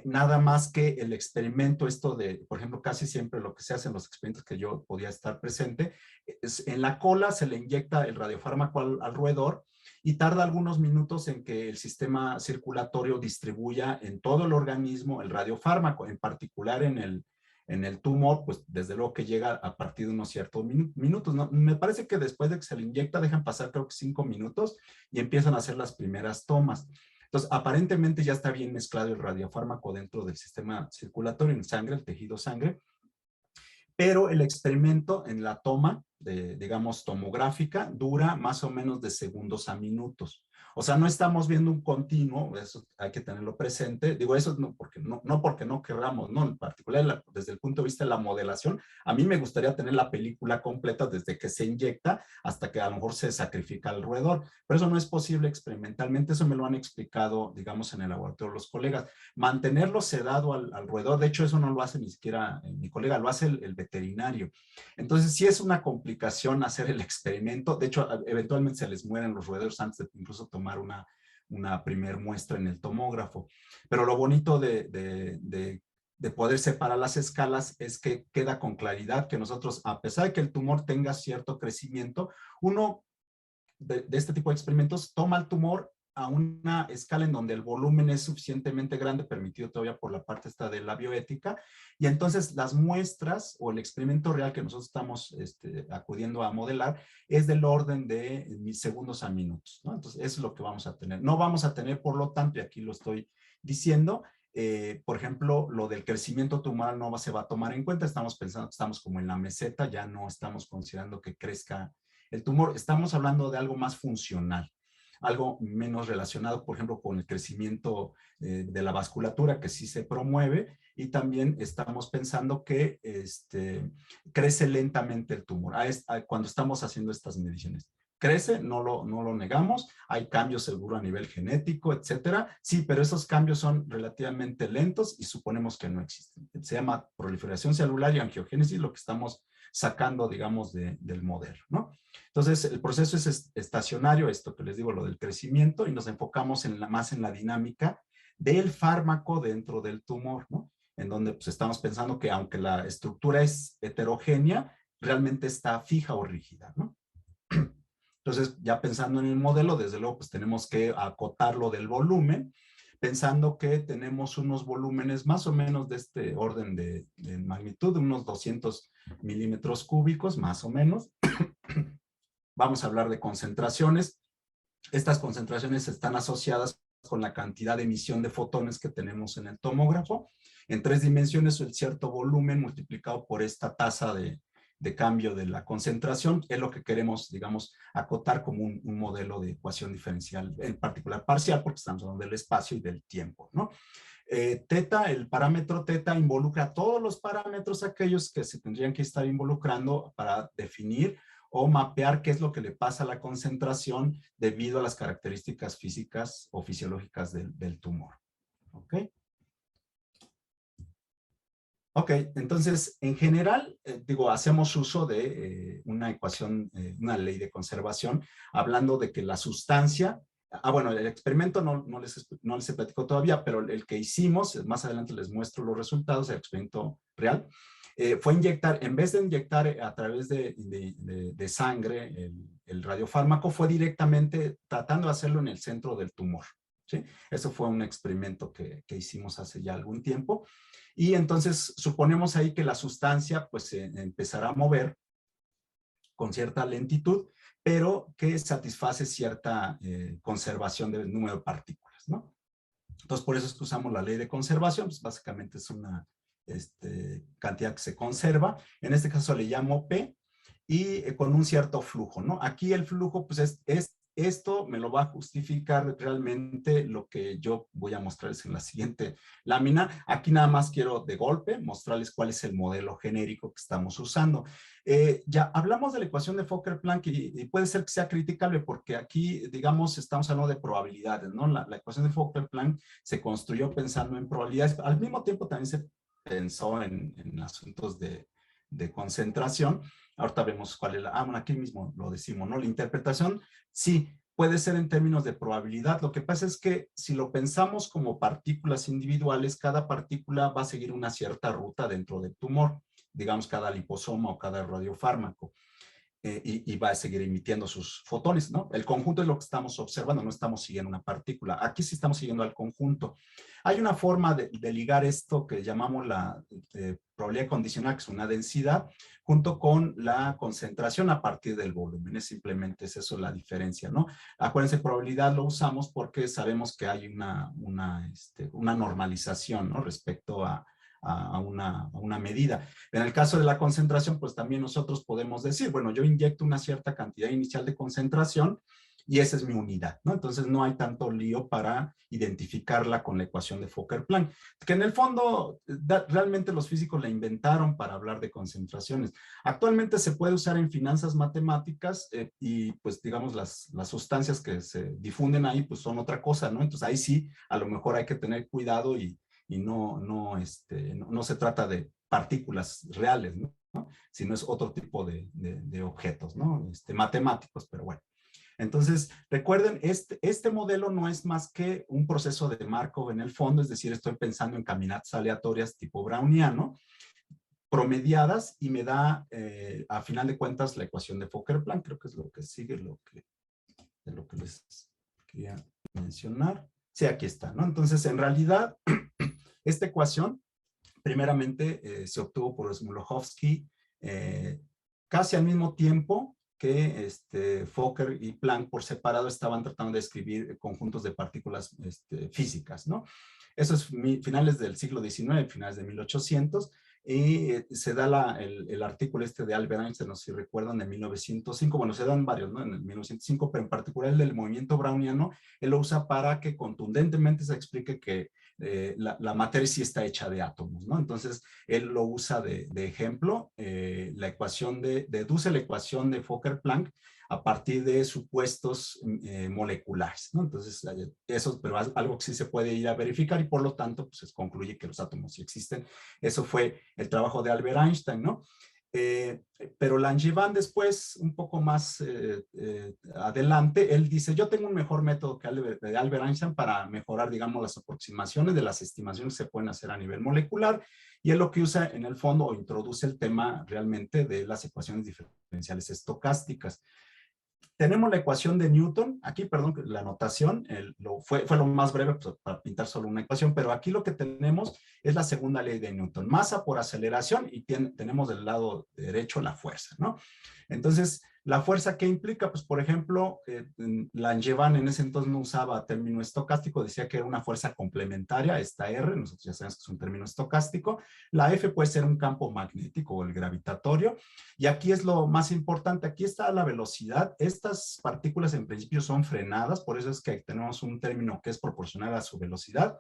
S2: Nada más que el experimento, esto de, por ejemplo, casi siempre lo que se hace en los experimentos que yo podía estar presente, es en la cola se le inyecta el radiofármaco al roedor y tarda algunos minutos en que el sistema circulatorio distribuya en todo el organismo el radiofármaco, en particular en el tumor, pues desde luego que llega a partir de unos ciertos minutos, ¿no? Me parece que después de que se le inyecta dejan pasar creo que 5 minutos y empiezan a hacer las primeras tomas. Entonces, aparentemente ya está bien mezclado el radiofármaco dentro del sistema circulatorio en sangre, el tejido sangre, pero el experimento en la toma, digamos, tomográfica, dura más o menos de segundos a minutos. O sea, no estamos viendo un continuo, eso hay que tenerlo presente. Digo, eso no porque no queramos, no, en particular desde el punto de vista de la modelación, a mí me gustaría tener la película completa desde que se inyecta hasta que a lo mejor se sacrifica el roedor, pero eso no es posible experimentalmente, eso me lo han explicado, digamos, en el laboratorio los colegas. Mantenerlo sedado al roedor, de hecho eso no lo hace ni siquiera mi colega, lo hace el veterinario. Entonces sí es una complicación hacer el experimento, de hecho eventualmente se les mueren los roedores antes de incluso tomar una primer muestra en el tomógrafo. Pero lo bonito de poder separar las escalas es que queda con claridad que nosotros, a pesar de que el tumor tenga cierto crecimiento, uno de este tipo de experimentos toma el tumor a una escala en donde el volumen es suficientemente grande, permitido todavía por la parte esta de la bioética, y entonces las muestras o el experimento real que nosotros estamos acudiendo a modelar es del orden de segundos a minutos, ¿no? Entonces eso es lo que vamos a tener. No vamos a tener, por lo tanto, y aquí lo estoy diciendo, por ejemplo, lo del crecimiento tumoral no se va a tomar en cuenta, estamos pensando que estamos como en la meseta, ya no estamos considerando que crezca el tumor, estamos hablando de algo más funcional, algo menos relacionado, por ejemplo, con el crecimiento de la vasculatura, que sí se promueve, y también estamos pensando que crece lentamente el tumor cuando estamos haciendo estas mediciones. Crece, no lo negamos, hay cambios seguro a nivel genético, etcétera, sí, pero esos cambios son relativamente lentos y suponemos que no existen. Se llama proliferación celular y angiogénesis, lo que estamos sacando, digamos, del modelo, ¿no? Entonces, el proceso es estacionario, esto que les digo, lo del crecimiento, y nos enfocamos más en la dinámica del fármaco dentro del tumor, ¿no? En donde pues, estamos pensando que aunque la estructura es heterogénea, realmente está fija o rígida, ¿no? Entonces, ya pensando en el modelo, desde luego, pues tenemos que acotarlo del volumen, pensando que tenemos unos volúmenes más o menos de este orden de magnitud, de unos 200 milímetros cúbicos, más o menos. Vamos a hablar de concentraciones. Estas concentraciones están asociadas con la cantidad de emisión de fotones que tenemos en el tomógrafo. En 3 dimensiones, el cierto volumen multiplicado por esta tasa de cambio de la concentración es lo que queremos, digamos, acotar como un modelo de ecuación diferencial, en particular parcial, porque estamos hablando del espacio y del tiempo, ¿no? Teta, el parámetro teta involucra todos los parámetros aquellos que se tendrían que estar involucrando para definir o mapear qué es lo que le pasa a la concentración debido a las características físicas o fisiológicas del tumor. ¿Ok? Ok, entonces, en general, digo, hacemos uso de una ecuación, una ley de conservación, hablando de que la sustancia bueno, el experimento no les he platicado todavía, pero el que hicimos, más adelante les muestro los resultados, el experimento real, fue inyectar, en vez de inyectar a través de sangre el radiofármaco, fue directamente tratando de hacerlo en el centro del tumor. ¿Sí? Eso fue un experimento que hicimos hace ya algún tiempo. Y entonces suponemos ahí que la sustancia pues se empezará a mover con cierta lentitud, pero que satisface cierta conservación del número de partículas, ¿no? Entonces, por eso es que usamos la ley de conservación, pues básicamente es una cantidad que se conserva. En este caso le llamo P, y con un cierto flujo, ¿no? Aquí el flujo, pues esto me lo va a justificar realmente lo que yo voy a mostrarles en la siguiente lámina. Aquí nada más quiero de golpe mostrarles cuál es el modelo genérico que estamos usando. Ya hablamos de la ecuación de Fokker-Planck y puede ser que sea criticable porque aquí, digamos, estamos hablando de probabilidades, ¿no? La ecuación de Fokker-Planck se construyó pensando en probabilidades. Al mismo tiempo también se pensó en asuntos de concentración. Ahorita vemos cuál es la... bueno, aquí mismo lo decimos, ¿no? La interpretación, sí, puede ser en términos de probabilidad. Lo que pasa es que si lo pensamos como partículas individuales, cada partícula va a seguir una cierta ruta dentro del tumor, digamos cada liposoma o cada radiofármaco. Y va a seguir emitiendo sus fotones, ¿no? El conjunto es lo que estamos observando, no estamos siguiendo una partícula. Aquí sí estamos siguiendo al conjunto. Hay una forma de ligar esto que llamamos la probabilidad condicional, que es una densidad, junto con la concentración a partir del volumen. Simplemente es eso la diferencia, ¿no? Acuérdense, probabilidad lo usamos porque sabemos que hay una normalización, ¿no? Respecto a una medida. En el caso de la concentración, pues también nosotros podemos decir, bueno, yo inyecto una cierta cantidad inicial de concentración y esa es mi unidad, ¿no? Entonces no hay tanto lío para identificarla con la ecuación de Fokker-Planck, que en el fondo realmente los físicos la inventaron para hablar de concentraciones. Actualmente se puede usar en finanzas matemáticas y pues digamos las sustancias que se difunden ahí pues son otra cosa, ¿no? Entonces ahí sí, a lo mejor hay que tener cuidado y no se trata de partículas reales, ¿no? Sino es otro tipo de objetos, ¿no? Matemáticos, pero bueno. Entonces, recuerden, este modelo no es más que un proceso de Markov en el fondo, es decir, estoy pensando en caminatas aleatorias tipo browniano, promediadas, y me da, a final de cuentas, la ecuación de Fokker-Planck. Creo que es lo que sigue, de lo que les quería mencionar. Sí, aquí está, ¿no? Entonces, en realidad, esta ecuación, primeramente, se obtuvo por Smoluchowski casi al mismo tiempo que Fokker y Planck por separado estaban tratando de escribir conjuntos de partículas físicas, ¿no? Eso es finales del siglo XIX, finales de 1800, y se da el artículo de Albert Einstein, no sé si recuerdan, de 1905, bueno, se dan varios, ¿no? En el 1905, pero en particular el del movimiento browniano, él lo usa para que contundentemente se explique que la materia sí está hecha de átomos, ¿no? Entonces, él lo usa de ejemplo, deduce la ecuación de Fokker-Planck a partir de supuestos moleculares, ¿no? Entonces, eso, pero algo que sí se puede ir a verificar y por lo tanto, pues se concluye que los átomos sí existen. Eso fue el trabajo de Albert Einstein, ¿no? Pero Langevin después, un poco más adelante, él dice, yo tengo un mejor método que Albert Einstein para mejorar, digamos, las aproximaciones de las estimaciones que se pueden hacer a nivel molecular, y él lo que usa en el fondo o introduce el tema realmente de las ecuaciones diferenciales estocásticas. Tenemos la ecuación de Newton, aquí, perdón, la notación fue lo más breve pues, para pintar solo una ecuación, pero aquí lo que tenemos es la segunda ley de Newton, masa por aceleración, y tenemos del lado derecho la fuerza, ¿no? Entonces, ¿la fuerza qué implica? Pues, por ejemplo, Langevin en ese entonces no usaba término estocástico, decía que era una fuerza complementaria, esta R, nosotros ya sabemos que es un término estocástico. La F puede ser un campo magnético o el gravitatorio, y aquí es lo más importante, aquí está la velocidad. Estas partículas en principio son frenadas, por eso es que tenemos un término que es proporcional a su velocidad,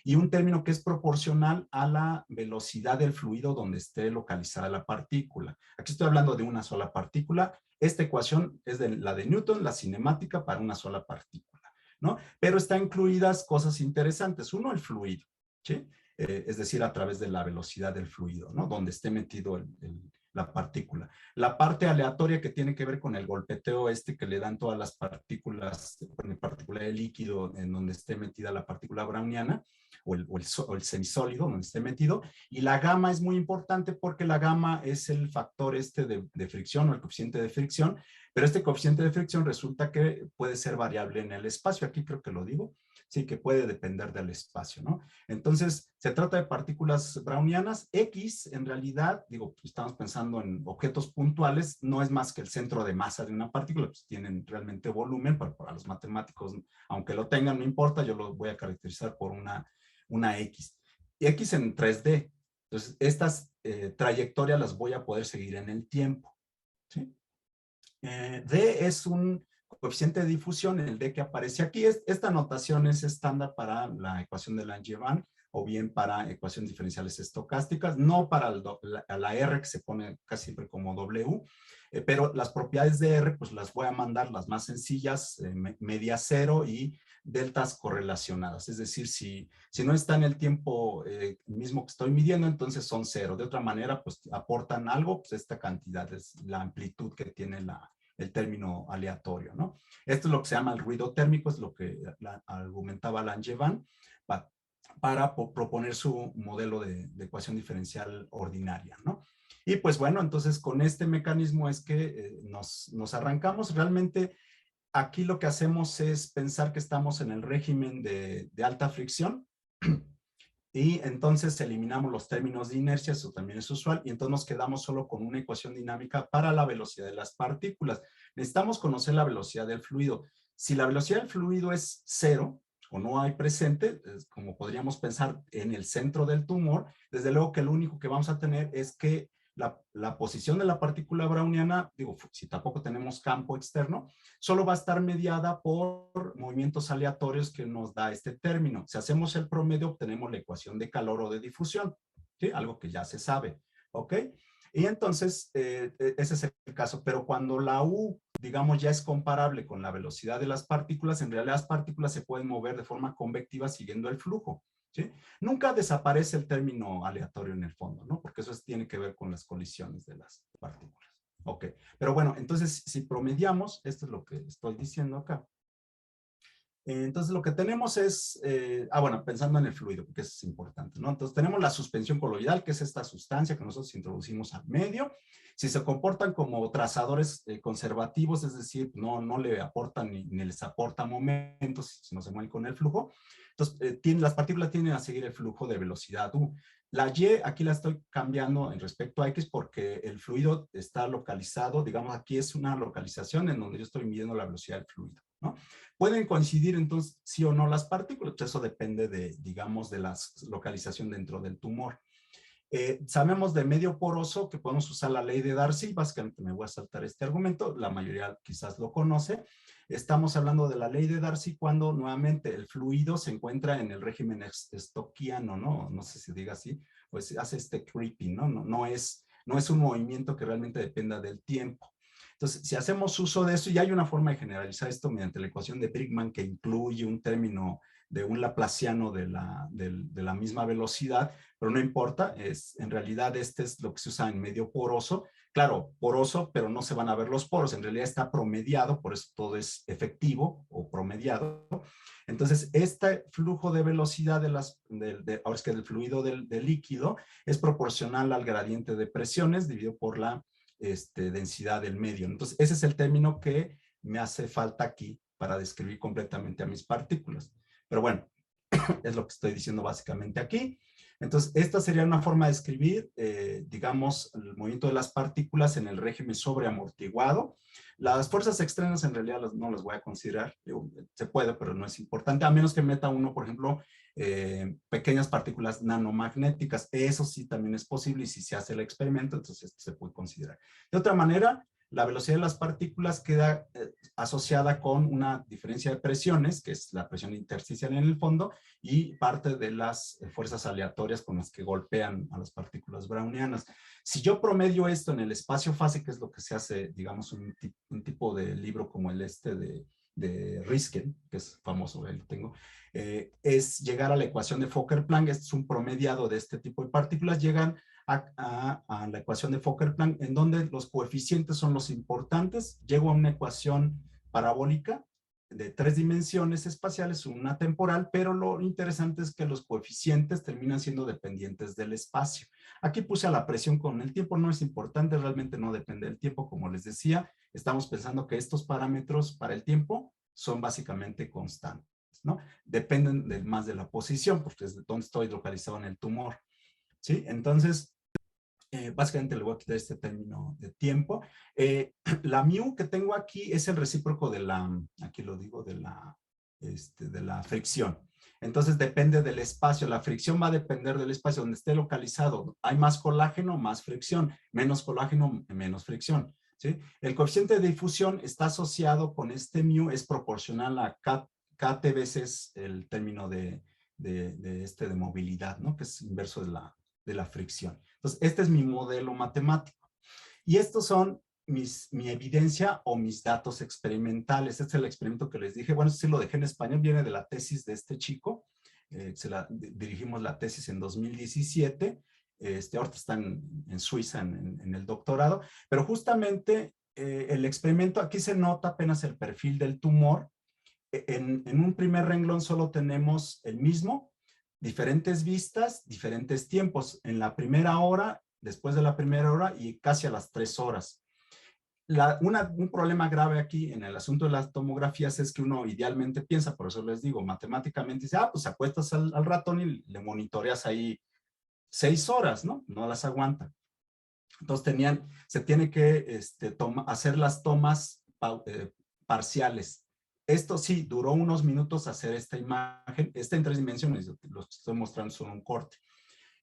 S2: y un término que es proporcional a la velocidad del fluido donde esté localizada la partícula. Aquí estoy hablando de una sola partícula. Esta ecuación es la de Newton, la cinemática para una sola partícula, ¿no? Pero están incluidas cosas interesantes. Uno, el fluido, ¿sí? Es decir, a través de la velocidad del fluido, ¿no? Donde esté metido la partícula. La parte aleatoria que tiene que ver con el golpeteo que le dan todas las partículas, en particular el líquido en donde esté metida la partícula browniana, o el semisólido donde esté metido. Y la gamma es muy importante porque la gamma es el factor de fricción, o el coeficiente de fricción, pero este coeficiente de fricción resulta que puede ser variable en el espacio. Aquí creo que lo digo. Sí, que puede depender del espacio, ¿no? Entonces, se trata de partículas brownianas. X, en realidad, digo, estamos pensando en objetos puntuales, no es más que el centro de masa de una partícula, pues tienen realmente volumen, para los matemáticos, aunque lo tengan, no importa, yo lo voy a caracterizar por una X. Y X en 3D. Entonces, estas trayectorias las voy a poder seguir en el tiempo, ¿sí? D es un coeficiente de difusión, el D que aparece aquí. Esta notación es estándar para la ecuación de Langevin o bien para ecuaciones diferenciales estocásticas, no para la R que se pone casi siempre como W, pero las propiedades de R pues las voy a mandar las más sencillas, media cero y deltas correlacionadas. Es decir, si no está en el tiempo mismo que estoy midiendo, entonces son cero. De otra manera, pues aportan algo, pues esta cantidad es la amplitud que tiene el término aleatorio, ¿no? Esto es lo que se llama el ruido térmico, es lo que argumentaba Langevin para proponer su modelo de ecuación diferencial ordinaria, ¿no? Y pues bueno, entonces con este mecanismo es que nos arrancamos. Realmente aquí lo que hacemos es pensar que estamos en el régimen de alta fricción y entonces eliminamos los términos de inercia, eso también es usual, y entonces nos quedamos solo con una ecuación dinámica para la velocidad de las partículas. Necesitamos conocer la velocidad del fluido. Si la velocidad del fluido es cero, o no hay presente, como podríamos pensar en el centro del tumor, desde luego que lo único que vamos a tener es que la posición de la partícula browniana, digo, si tampoco tenemos campo externo, solo va a estar mediada por movimientos aleatorios que nos da este término. Si hacemos el promedio, obtenemos la ecuación de calor o de difusión, ¿sí? Algo que ya se sabe, ¿ok? Y entonces, ese es el caso. Pero cuando la U, digamos, ya es comparable con la velocidad de las partículas, en realidad las partículas se pueden mover de forma convectiva siguiendo el flujo, ¿sí? Nunca desaparece el término aleatorio en el fondo, ¿no? Porque eso tiene que ver con las colisiones de las partículas. Ok, pero bueno, entonces si promediamos, esto es lo que estoy diciendo acá. Entonces lo que tenemos es, bueno, pensando en el fluido, porque eso es importante, ¿no? Entonces tenemos la suspensión coloidal, que es esta sustancia que nosotros introducimos al medio. Si se comportan como trazadores conservativos, es decir, no le aportan ni les aporta momentos, si no se mueven con el flujo, entonces las partículas tienden a seguir el flujo de velocidad U. La Y aquí la estoy cambiando en respecto a X porque el fluido está localizado, digamos aquí es una localización en donde yo estoy midiendo la velocidad del fluido, ¿no? Pueden coincidir entonces sí o no las partículas, eso depende digamos, de la localización dentro del tumor. Sabemos de medio poroso que podemos usar la ley de Darcy, básicamente me voy a saltar este argumento, la mayoría quizás lo conoce. Estamos hablando de la ley de Darcy cuando nuevamente el fluido se encuentra en el régimen stockiano, ¿no? No sé si diga así, pues hace este creeping, ¿no? No es un movimiento que realmente dependa del tiempo. Entonces, si hacemos uso de eso, y hay una forma de generalizar esto mediante la ecuación de Brigman que incluye un término de un laplaciano de la misma velocidad, pero no importa, en realidad este es lo que se usa en medio poroso. Claro, poroso, pero no se van a ver los poros, en realidad está promediado, por eso todo es efectivo o promediado. Entonces, este flujo de velocidad ahora es que del fluido del líquido es proporcional al gradiente de presiones dividido por la densidad del medio. Entonces, ese es el término que me hace falta aquí para describir completamente a mis partículas. Pero bueno, es lo que estoy diciendo básicamente aquí. Entonces, esta sería una forma de escribir, digamos, el movimiento de las partículas en el régimen sobreamortiguado. Las fuerzas externas en realidad no las voy a considerar. Se puede, pero no es importante, a menos que meta uno, por ejemplo, pequeñas partículas nanomagnéticas. Eso sí también es posible y si se hace el experimento, entonces esto se puede considerar. De otra manera, la velocidad de las partículas queda asociada con una diferencia de presiones, que es la presión intersticial en el fondo, y parte de las fuerzas aleatorias con las que golpean a las partículas brownianas. Si yo promedio esto en el espacio-fase, que es lo que se hace, digamos, un tipo de libro como el de de Riskin, que es famoso, ahí lo tengo, es llegar a la ecuación de Fokker-Planck. Este es un promediado de este tipo de partículas, llegan a la ecuación de Fokker-Planck, en donde los coeficientes son los importantes. Llego a una ecuación parabólica de 3 dimensiones espaciales, una temporal, pero lo interesante es que los coeficientes terminan siendo dependientes del espacio. Aquí puse a la presión con el tiempo, no es importante, realmente no depende del tiempo, como les decía. Estamos pensando que estos parámetros para el tiempo son básicamente constantes, ¿no? Dependen más de la posición, porque es de donde estoy localizado en el tumor, ¿sí? Entonces, básicamente le voy a quitar este término de tiempo. La mu que tengo aquí es el recíproco de la, aquí lo digo, de la fricción. Entonces depende del espacio. La fricción va a depender del espacio donde esté localizado. Hay más colágeno, más fricción. Menos colágeno, menos fricción, ¿sí? El coeficiente de difusión está asociado con este mu, es proporcional a kt veces el término de movilidad, ¿no? Que es inverso de la fricción. Entonces, este es mi modelo matemático. Y estos son mi evidencia o mis datos experimentales. Este es el experimento que les dije. Bueno, este sí lo dejé en español, viene de la tesis de este chico. Dirigimos la tesis en 2017. Ahorita está en Suiza en el doctorado. Pero justamente el experimento, aquí se nota apenas el perfil del tumor. En un primer renglón solo tenemos el mismo, diferentes vistas, diferentes tiempos. En la primera hora, después de la primera hora y casi a las 3 horas. Un problema grave aquí en el asunto de las tomografías es que uno idealmente piensa, por eso les digo, matemáticamente dice, pues acuestas al ratón y le monitoreas ahí 6 horas, ¿no? No las aguanta. Entonces se tiene que hacer las tomas parciales. Esto sí, duró unos minutos hacer esta imagen, en 3 dimensiones, los que estoy mostrando son un corte.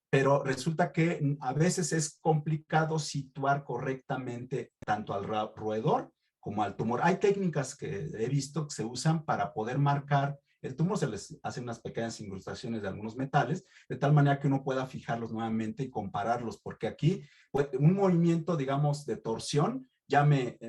S2: Pero resulta que a veces es complicado situar correctamente tanto al roedor como al tumor. Hay técnicas que he visto que se usan para poder marcar el tumor, se les hacen unas pequeñas incrustaciones de algunos metales, de tal manera que uno pueda fijarlos nuevamente y compararlos, porque aquí pues, un movimiento, digamos, de torsión ya me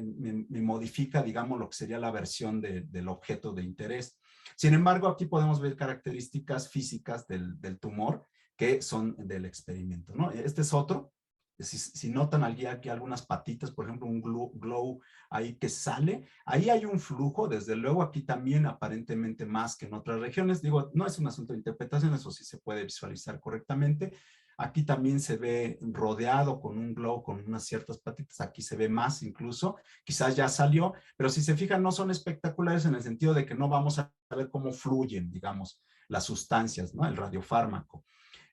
S2: modifica, digamos, lo que sería la versión del objeto de interés. Sin embargo, aquí podemos ver características físicas del tumor que son del experimento, ¿no? Este es otro. Si notan aquí algunas patitas, por ejemplo, un glow ahí que sale, ahí hay un flujo, desde luego aquí también aparentemente más que en otras regiones. Digo, no es un asunto de interpretación, eso sí se puede visualizar correctamente. Aquí también se ve rodeado con un glow, con unas ciertas patitas, aquí se ve más incluso, quizás ya salió, pero si se fijan no son espectaculares en el sentido de que no vamos a ver cómo fluyen, digamos, las sustancias, ¿no? El radiofármaco.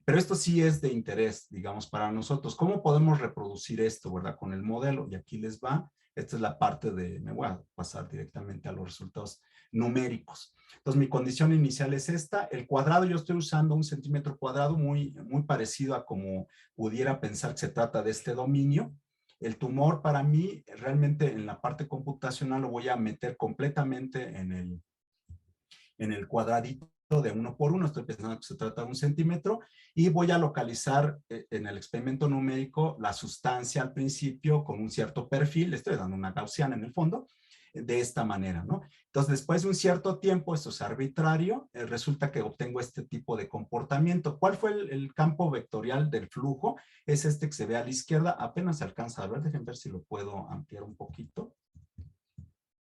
S2: Pero esto sí es de interés, digamos, para nosotros. ¿Cómo podemos reproducir esto, verdad? Con el modelo. Y aquí les va. Esta es la parte me voy a pasar directamente a los resultados numéricos. Entonces, mi condición inicial es esta. El cuadrado, yo estoy usando 1 centímetro cuadrado muy parecido a como pudiera pensar que se trata de este dominio. El tumor para mí, realmente en la parte computacional lo voy a meter completamente en el cuadradito de 1 por 1, estoy pensando que se trata de 1 centímetro, y voy a localizar en el experimento numérico la sustancia al principio con un cierto perfil, le estoy dando una gaussiana en el fondo, de esta manera, ¿no? Entonces, después de un cierto tiempo, esto es arbitrario, resulta que obtengo este tipo de comportamiento. ¿Cuál fue el campo vectorial del flujo? Es este que se ve a la izquierda, apenas se alcanza a ver, déjenme ver si lo puedo ampliar un poquito.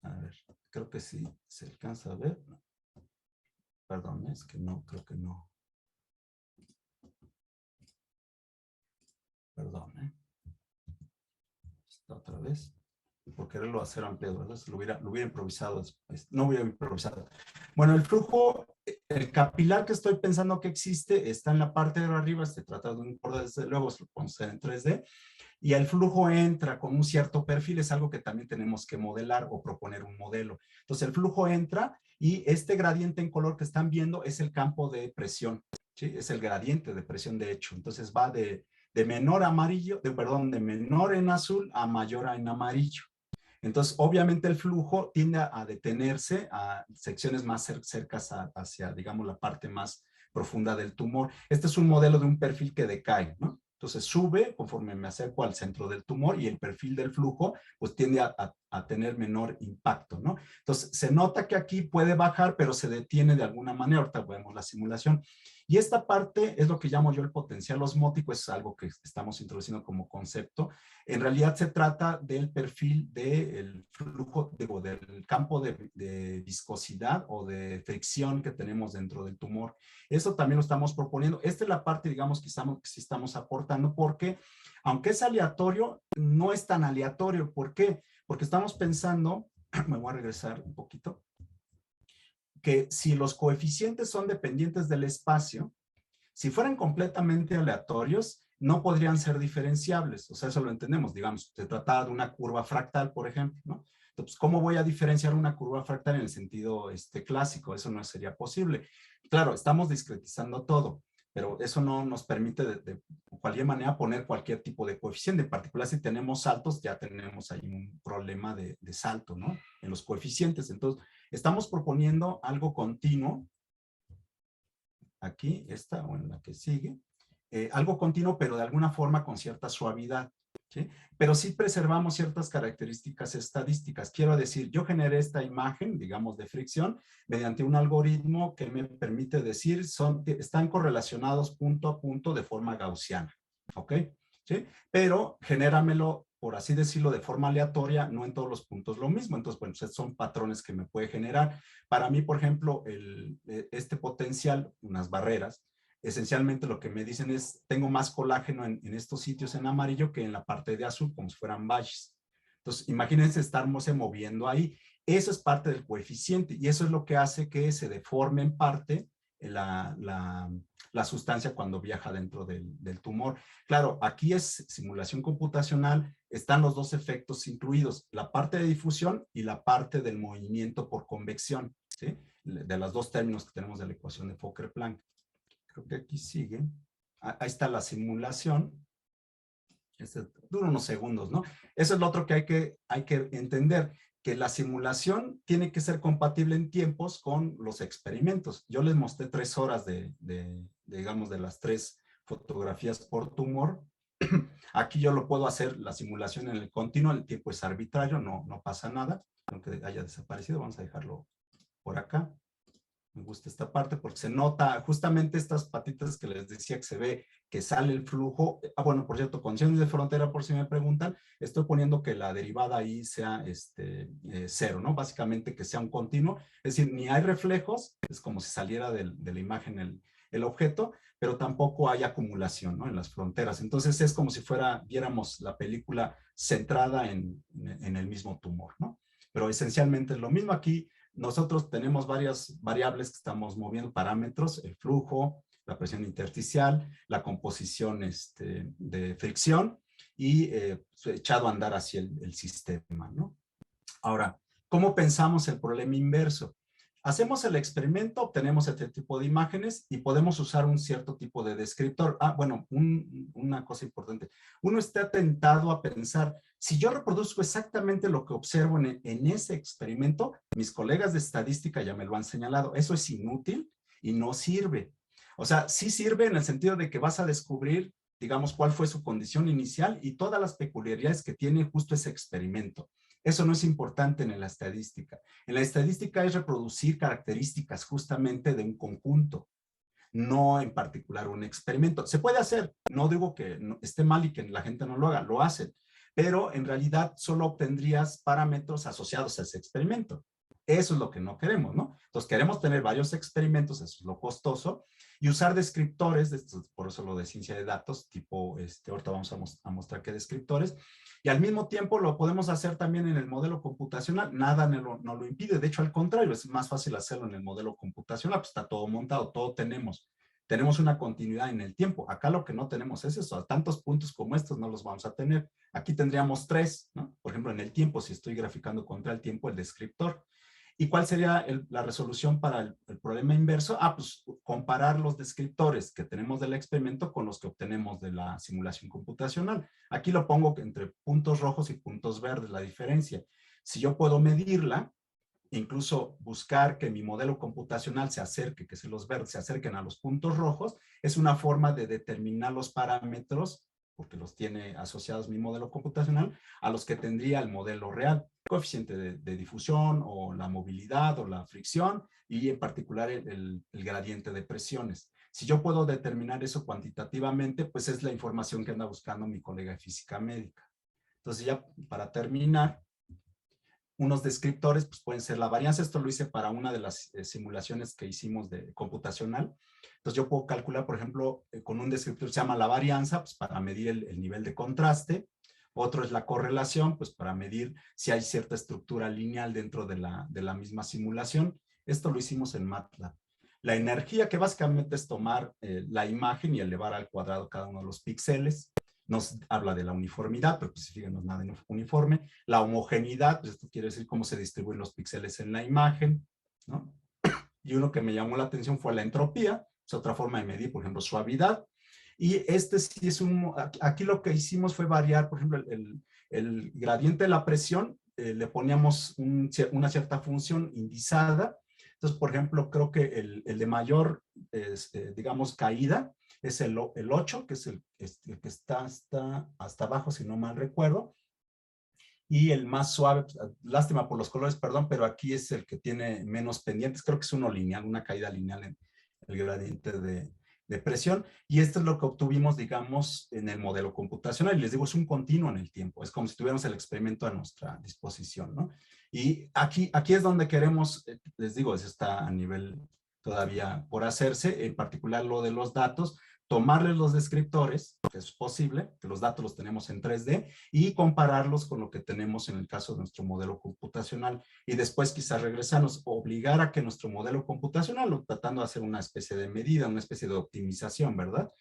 S2: A ver, creo que sí se alcanza a ver. Perdón, es que no, creo que no. Perdón, Está otra vez. Por quererlo hacer ampliado, ¿verdad? Lo hubiera improvisado después. No hubiera improvisado. Bueno, el flujo, el capilar que estoy pensando que existe, está en la parte de arriba. Se trata de un borde, desde luego, se lo podemos hacer en 3D. Y el flujo entra con un cierto perfil, es algo que también tenemos que modelar o proponer un modelo. Entonces el flujo entra y este gradiente en color que están viendo es el campo de presión, ¿sí? Es el gradiente de presión de hecho. Entonces va de menor amarillo, de menor en azul a mayor en amarillo. Entonces, obviamente el flujo tiende a detenerse a secciones más cercas hacia, digamos, la parte más profunda del tumor. Este es un modelo de un perfil que decae, ¿no? Entonces sube conforme me acerco al centro del tumor y el perfil del flujo pues tiende a a tener menor impacto, ¿no? Entonces, se nota que aquí puede bajar, pero se detiene de alguna manera. Ahorita vemos la simulación. Y esta parte es lo que llamo yo el potencial osmótico, es algo que estamos introduciendo como concepto. En realidad se trata del perfil del flujo, del campo de viscosidad o de fricción que tenemos dentro del tumor. Eso también lo estamos proponiendo. Esta es la parte, digamos, que sí estamos aportando, porque aunque es aleatorio, no es tan aleatorio. ¿Por qué? Porque estamos pensando, me voy a regresar un poquito, que si los coeficientes son dependientes del espacio, si fueran completamente aleatorios, no podrían ser diferenciables. O sea, eso lo entendemos. Digamos, se trata de una curva fractal, por ejemplo, ¿no? Entonces, ¿cómo voy a diferenciar una curva fractal en el sentido clásico? Eso no sería posible. Claro, estamos discretizando todo, pero eso no nos permite de cualquier manera poner cualquier tipo de coeficiente. En particular, si tenemos saltos, ya tenemos ahí un problema de salto, ¿no? En los coeficientes. Entonces, estamos proponiendo algo continuo. Aquí, esta o en la que sigue. Algo continuo, pero de alguna forma con cierta suavidad, ¿sí? Pero sí preservamos ciertas características estadísticas. Quiero decir, yo generé esta imagen, digamos, de fricción, mediante un algoritmo que me permite decir, están correlacionados punto a punto de forma gaussiana, ¿ok? ¿Sí? Pero genéramelo, por así decirlo, de forma aleatoria, no en todos los puntos lo mismo. Entonces, bueno, pues son patrones que me puede generar. Para mí, por ejemplo, este potencial, unas barreras, esencialmente lo que me dicen es, tengo más colágeno en estos sitios en amarillo que en la parte de azul, como si fueran valles. Entonces, imagínense estarse moviendo ahí. Eso es parte del coeficiente y eso es lo que hace que se deforme en parte la sustancia cuando viaja dentro del tumor. Claro, aquí es simulación computacional, están los dos efectos incluidos, la parte de difusión y la parte del movimiento por convección, ¿sí? De los dos términos que tenemos de la ecuación de Fokker-Planck. Creo que aquí sigue. Ahí está la simulación. Dura unos segundos, ¿no? Eso es lo otro que hay que entender, que la simulación tiene que ser compatible en tiempos con los experimentos. Yo les mostré 3 horas digamos, de las 3 fotografías por tumor. Aquí yo lo puedo hacer, la simulación en el continuo, el tiempo es arbitrario, no pasa nada, aunque haya desaparecido. Vamos a dejarlo por acá. Me gusta esta parte porque se nota justamente estas patitas que les decía que se ve que sale el flujo. Bueno, por cierto, condiciones de frontera, por si me preguntan, estoy poniendo que la derivada ahí sea 0, ¿no? Básicamente que sea un continuo. Es decir, ni hay reflejos, es como si saliera de la imagen el objeto, pero tampoco hay acumulación, ¿no? En las fronteras. Entonces es como si viéramos la película centrada en el mismo tumor, ¿no? Pero esencialmente es lo mismo aquí. Nosotros tenemos varias variables que estamos moviendo, parámetros, el flujo, la presión intersticial, la composición de fricción y echado a andar hacia el sistema, ¿no? Ahora, ¿cómo pensamos el problema inverso? Hacemos el experimento, obtenemos este tipo de imágenes y podemos usar un cierto tipo de descriptor. Bueno, una cosa importante. Uno está tentado a pensar, si yo reproduzco exactamente lo que observo en ese experimento, mis colegas de estadística ya me lo han señalado, eso es inútil y no sirve. O sea, sí sirve en el sentido de que vas a descubrir, digamos, cuál fue su condición inicial y todas las peculiaridades que tiene justo ese experimento. Eso no es importante en la estadística. En la estadística es reproducir características justamente de un conjunto, no en particular un experimento. Se puede hacer, no digo que esté mal y que la gente no lo haga, lo hacen, pero en realidad solo obtendrías parámetros asociados a ese experimento. Eso es lo que no queremos, ¿no? Entonces queremos tener varios experimentos, eso es lo costoso, y usar descriptores, por eso lo de ciencia de datos, tipo, ahorita vamos a mostrar qué descriptores, y al mismo tiempo lo podemos hacer también en el modelo computacional, nada no lo impide, de hecho al contrario, es más fácil hacerlo en el modelo computacional, pues está todo montado, todo tenemos una continuidad en el tiempo. Acá lo que no tenemos es eso, tantos puntos como estos no los vamos a tener. Aquí tendríamos 3, ¿no? Por ejemplo, en el tiempo, si estoy graficando contra el tiempo, el descriptor. ¿Y cuál sería la resolución para el problema inverso? Pues comparar los descriptores que tenemos del experimento con los que obtenemos de la simulación computacional. Aquí lo pongo entre puntos rojos y puntos verdes, la diferencia. Si yo puedo medirla, incluso buscar que mi modelo computacional se acerque, que los verdes se acerquen a los puntos rojos, es una forma de determinar los parámetros, porque los tiene asociados mi modelo computacional, a los que tendría el modelo real. coeficiente de difusión o la movilidad o la fricción y en particular el gradiente de presiones. Si yo puedo determinar eso cuantitativamente, pues es la información que anda buscando mi colega de física médica. Entonces ya para terminar, unos descriptores pues pueden ser la varianza. Esto lo hice para una de las simulaciones que hicimos de computacional. Entonces yo puedo calcular, por ejemplo, con un descriptor que se llama la varianza, pues para medir el nivel de contraste. Otro es la correlación, pues para medir si hay cierta estructura lineal dentro de la misma simulación. Esto lo hicimos en MATLAB. La energía, que básicamente es tomar la imagen y elevar al cuadrado cada uno de los píxeles. Nos habla de la uniformidad, pero pues fíjense, no es nada uniforme. La homogeneidad, pues esto quiere decir cómo se distribuyen los píxeles en la imagen, ¿no? Y uno que me llamó la atención fue la entropía, es otra forma de medir, por ejemplo, suavidad. Y este sí es aquí lo que hicimos fue variar, por ejemplo, el gradiente de la presión, le poníamos una cierta función indizada. Entonces, por ejemplo, creo que el de mayor, digamos, caída, es el 8, que es el que está hasta abajo, si no mal recuerdo. Y el más suave, lástima por los colores, perdón, pero aquí es el que tiene menos pendientes. Creo que es uno lineal, una caída lineal en el gradiente de presión. Y esto es lo que obtuvimos, digamos, en el modelo computacional. Y les digo, es un continuo en el tiempo. Es como si tuviéramos el experimento a nuestra disposición, ¿no? Y aquí es donde queremos, les digo, eso está a nivel todavía por hacerse, en particular lo de los datos, tomarles los descriptores, que es posible, que los datos los tenemos en 3D, y compararlos con lo que tenemos en el caso de nuestro modelo computacional. Y después quizás regresarnos, obligar a que nuestro modelo computacional, tratando de hacer una especie de medida, una especie de optimización, ¿verdad?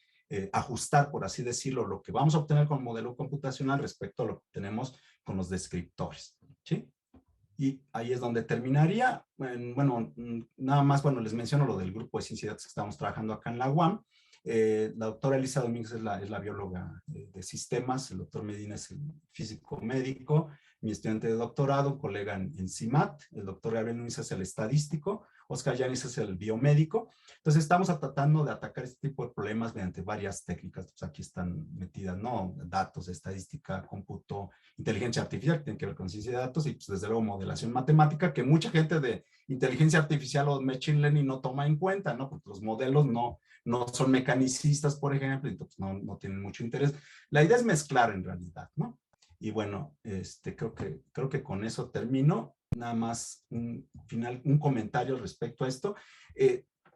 S2: Ajustar, por así decirlo, lo que vamos a obtener con el modelo computacional respecto a lo que tenemos con los descriptores, ¿sí? Y ahí es donde terminaría. Bueno, nada más, bueno, les menciono lo del grupo de ciencia y datos que estamos trabajando acá en la UAM. La doctora Elisa Domínguez es la bióloga de sistemas, el doctor Medina es el físico médico, mi estudiante de doctorado, un colega en CIMAT, el doctor Gabriel Núñez es el estadístico, Oscar Yanis es el biomédico. Entonces estamos tratando de atacar este tipo de problemas mediante varias técnicas. Pues aquí están metidas, ¿no? Datos, estadística, cómputo, inteligencia artificial, que tiene que ver con ciencia de datos, y pues desde luego modelación matemática, que mucha gente de inteligencia artificial o machine learning no toma en cuenta, ¿no? Porque los modelos no son mecanicistas, por ejemplo, entonces no tienen mucho interés. La idea es mezclar en realidad, ¿no? Y bueno, creo que con eso termino. Nada más un comentario respecto a esto.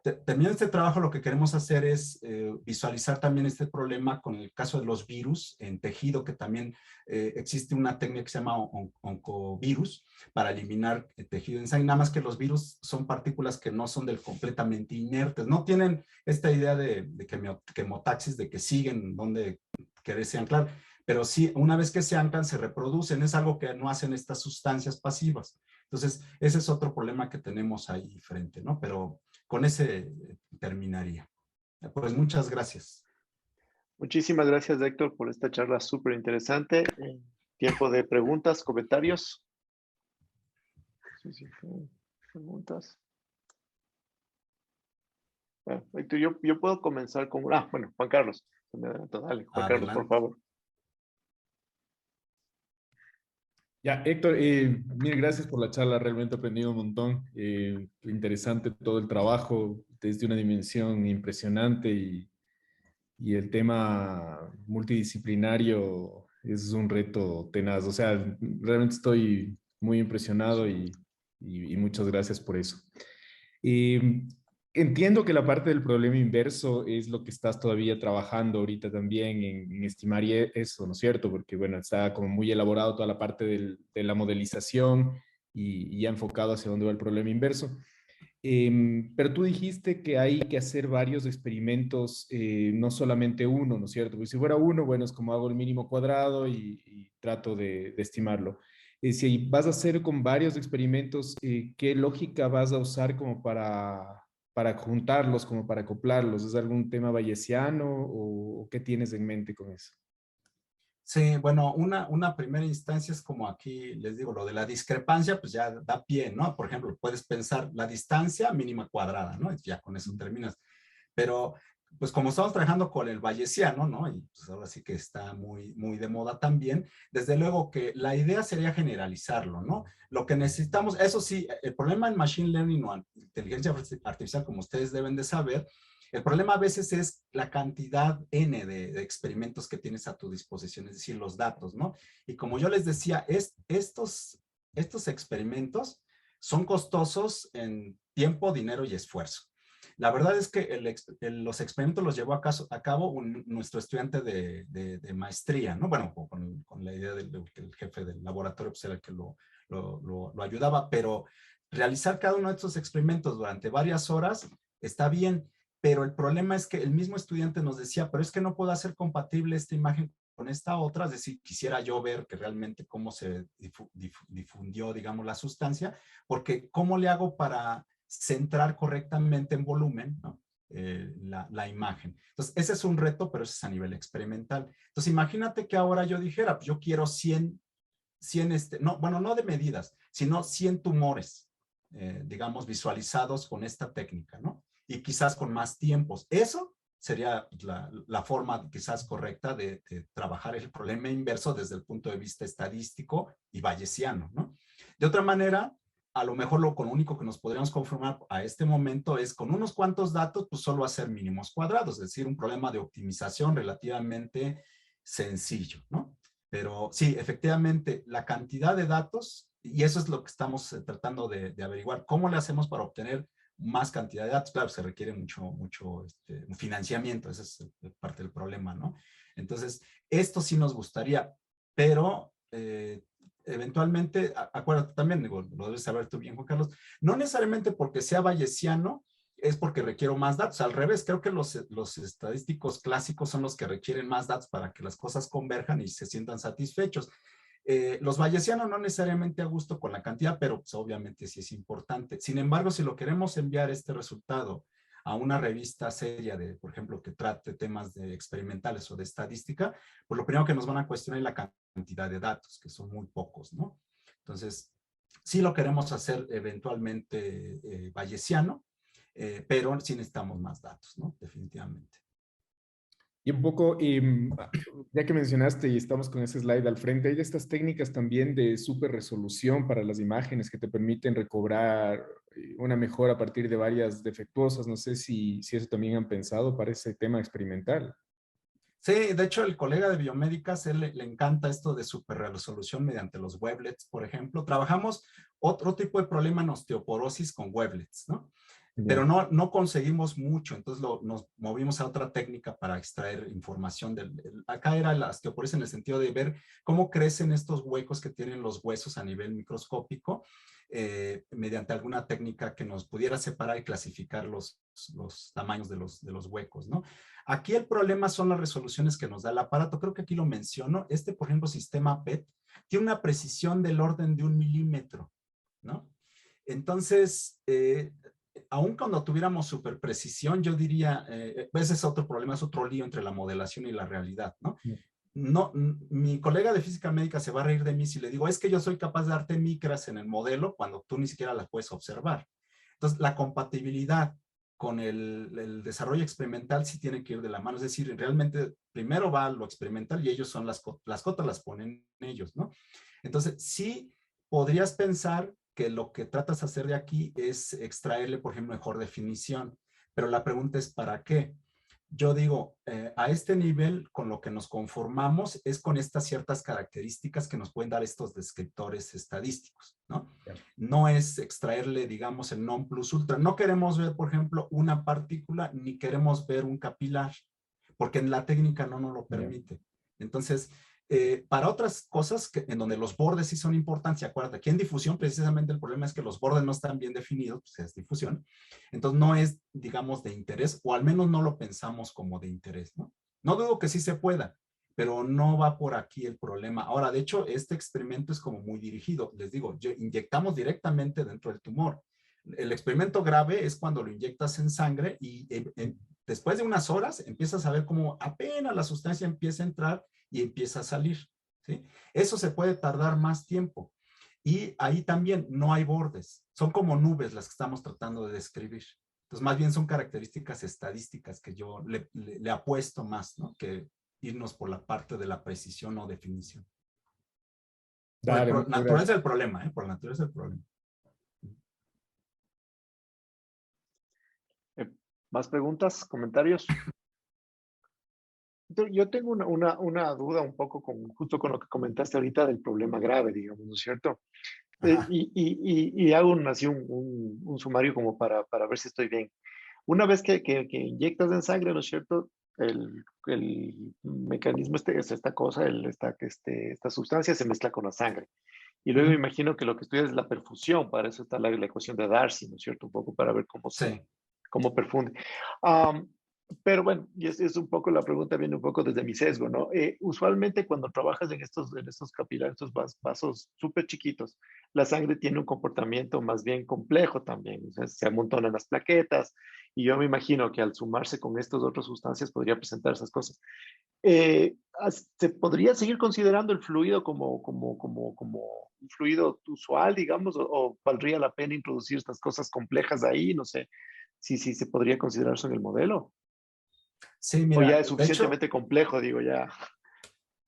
S2: Terminando este trabajo, lo que queremos hacer es visualizar también este problema con el caso de los virus en tejido, que también existe una técnica que se llama oncovirus para eliminar el tejido en sangre. Nada más que los virus son partículas que no son completamente inertes, no tienen esta idea de quemotaxis, de que siguen donde quererse anclar, pero sí, una vez que se anclan, se reproducen. Es algo que no hacen estas sustancias pasivas. Entonces, ese es otro problema que tenemos ahí frente, ¿no? Pero con ese terminaría. Pues muchas gracias.
S1: Muchísimas gracias, Héctor, por esta charla súper interesante. Tiempo de preguntas, comentarios. Preguntas. Bueno, Héctor, yo puedo comenzar con... bueno, Juan Carlos. Se me adelantó. Dale, Juan Carlos, por favor.
S3: Ya, Héctor, mil gracias por la charla, realmente he aprendido un montón. Interesante todo el trabajo desde una dimensión impresionante y el tema multidisciplinario es un reto tenaz. O sea, realmente estoy muy impresionado y muchas gracias por eso. Entiendo que la parte del problema inverso es lo que estás todavía trabajando ahorita también en estimar eso, ¿no es cierto? Porque, bueno, está como muy elaborado toda la parte de la modelización y ya enfocado hacia dónde va el problema inverso. Pero tú dijiste que hay que hacer varios experimentos, no solamente uno, ¿no es cierto? Porque si fuera uno, bueno, es como hago el mínimo cuadrado y trato de estimarlo. Si vas a hacer con varios experimentos, ¿qué lógica vas a usar como para juntarlos, como para acoplarlos? ¿Es algún tema bayesiano o qué tienes en mente con eso?
S2: Sí, bueno, una primera instancia es como aquí les digo, lo de la discrepancia, pues ya da pie, ¿no? Por ejemplo, puedes pensar la distancia mínima cuadrada, ¿no? Ya con eso terminas. Pero pues como estamos trabajando con el bayesiano, ¿no? Y pues ahora sí que está muy de moda también, desde luego que la idea sería generalizarlo, ¿no? Lo que necesitamos, eso sí, el problema en Machine Learning o inteligencia artificial, como ustedes deben de saber, el problema a veces es la cantidad N de experimentos que tienes a tu disposición, es decir, los datos, ¿no? Y como yo les decía, estos experimentos son costosos en tiempo, dinero y esfuerzo. La verdad es que los experimentos los llevó a cabo nuestro estudiante de maestría, ¿no? Bueno, con la idea del jefe del laboratorio pues era el que lo ayudaba, pero realizar cada uno de estos experimentos durante varias horas está bien, pero el problema es que el mismo estudiante nos decía, pero es que no puedo hacer compatible esta imagen con esta otra, es decir, quisiera yo ver que realmente cómo se difundió, digamos, la sustancia, porque ¿cómo le hago para centrar correctamente en volumen, ¿no? La imagen? Entonces, ese es un reto, pero ese es a nivel experimental. Entonces, imagínate que ahora yo dijera, pues yo quiero 100 no, bueno, no de medidas, sino 100 tumores, digamos, visualizados con esta técnica, ¿no? Y quizás con más tiempos. Eso sería la forma quizás correcta de trabajar el problema inverso desde el punto de vista estadístico y bayesiano, ¿no? De otra manera, a lo mejor lo único que nos podríamos conformar a este momento es con unos cuantos datos, pues solo hacer mínimos cuadrados, es decir, un problema de optimización relativamente sencillo, ¿no? Pero sí, efectivamente, la cantidad de datos, y eso es lo que estamos tratando de averiguar, ¿cómo le hacemos para obtener más cantidad de datos? Claro, se requiere mucho financiamiento, esa es parte del problema, ¿no? Entonces, esto sí nos gustaría, pero eventualmente, acuérdate también, digo, lo debes saber tú bien, Juan Carlos, no necesariamente porque sea bayesiano, es porque requiero más datos. Al revés, creo que los estadísticos clásicos son los que requieren más datos para que las cosas converjan y se sientan satisfechos. Los bayesianos no necesariamente a gusto con la cantidad, pero pues, obviamente sí es importante. Sin embargo, si lo queremos enviar este resultado a una revista seria de, por ejemplo, que trate temas de experimentales o de estadística, pues lo primero que nos van a cuestionar es la cantidad de datos, que son muy pocos, ¿no? Entonces, sí lo queremos hacer eventualmente bayesiano, pero sí necesitamos más datos, ¿no? Definitivamente.
S3: Y un poco, ya que mencionaste y estamos con ese slide al frente, hay de estas técnicas también de super resolución para las imágenes que te permiten recobrar una mejora a partir de varias defectuosas. No sé si eso también han pensado para ese tema experimental.
S2: Sí, de hecho, el colega de biomédicas, él le encanta esto de super resolución mediante los weblets, por ejemplo. Trabajamos otro tipo de problema en osteoporosis con weblets, ¿no? Pero no conseguimos mucho, entonces nos movimos a otra técnica para extraer información. Acá era la osteoporosis en el sentido de ver cómo crecen estos huecos que tienen los huesos a nivel microscópico mediante alguna técnica que nos pudiera separar y clasificar los tamaños de los huecos, ¿no? Aquí el problema son las resoluciones que nos da el aparato. Creo que aquí lo menciono. Por ejemplo, sistema PET, tiene una precisión del orden de 1 milímetro, ¿no? Entonces, aun cuando tuviéramos super precisión, yo diría, ese es otro problema, es otro lío entre la modelación y la realidad, ¿no? No, mi colega de física médica se va a reír de mí si le digo, es que yo soy capaz de darte micras en el modelo cuando tú ni siquiera las puedes observar. Entonces, la compatibilidad con el desarrollo experimental sí tiene que ir de la mano, es decir, realmente primero va lo experimental y ellos son las cotas las ponen ellos, ¿no? Entonces, sí podrías pensar que lo que tratas de hacer de aquí es extraerle, por ejemplo, mejor definición, pero la pregunta es ¿para qué? Yo digo, a este nivel con lo que nos conformamos es con estas ciertas características que nos pueden dar estos descriptores estadísticos, ¿no? No es extraerle, digamos, el non plus ultra. No queremos ver, por ejemplo, una partícula ni queremos ver un capilar, porque en la técnica no nos lo permite. Entonces, para otras cosas en donde los bordes sí son importantes, y acuérdate, aquí en difusión precisamente el problema es que los bordes no están bien definidos, pues es difusión, entonces no es, digamos, de interés, o al menos no lo pensamos como de interés, ¿no? No dudo que sí se pueda, pero no va por aquí el problema. Ahora, de hecho, este experimento es como muy dirigido, les digo, inyectamos directamente dentro del tumor. El experimento grave es cuando lo inyectas en sangre y después de unas horas empiezas a ver cómo apenas la sustancia empieza a entrar y empieza a salir, ¿sí? Eso se puede tardar más tiempo. Y ahí también no hay bordes. Son como nubes las que estamos tratando de describir. Entonces, más bien son características estadísticas que yo le apuesto más, ¿no? Que irnos por la parte de la precisión o definición.
S3: Dale, muchas
S2: Naturaleza
S3: gracias.
S2: del problema, ¿eh? Por la naturaleza del problema.
S1: ¿Más preguntas, comentarios? Yo tengo una duda un poco justo con lo que comentaste ahorita del problema grave, digamos, ¿no es cierto?
S2: Ajá.
S1: Y hago así un sumario como para ver si estoy bien. Una vez que inyectas en sangre, ¿no es cierto? El mecanismo, es esta cosa, esta sustancia se mezcla con la sangre. Y luego me imagino que lo que estudias es la perfusión, para eso está la ecuación de Darcy, ¿no es cierto? Un poco para ver
S2: Sí.
S1: cómo perfunde. Am, pero bueno, y es un poco la pregunta, viene un poco desde mi sesgo, ¿no? Usualmente cuando trabajas en estos capilares, estos vasos súper chiquitos, la sangre tiene un comportamiento más bien complejo también, o sea, se amontonan las plaquetas, y yo me imagino que al sumarse con estas otras sustancias podría presentar esas cosas. ¿Se podría seguir considerando el fluido como un fluido usual, digamos, o valdría la pena introducir estas cosas complejas ahí? No sé si se podría considerar eso en el modelo.
S2: Sí,
S1: O ya
S2: mira,
S1: es
S2: de hecho,
S1: suficientemente complejo, digo, ya.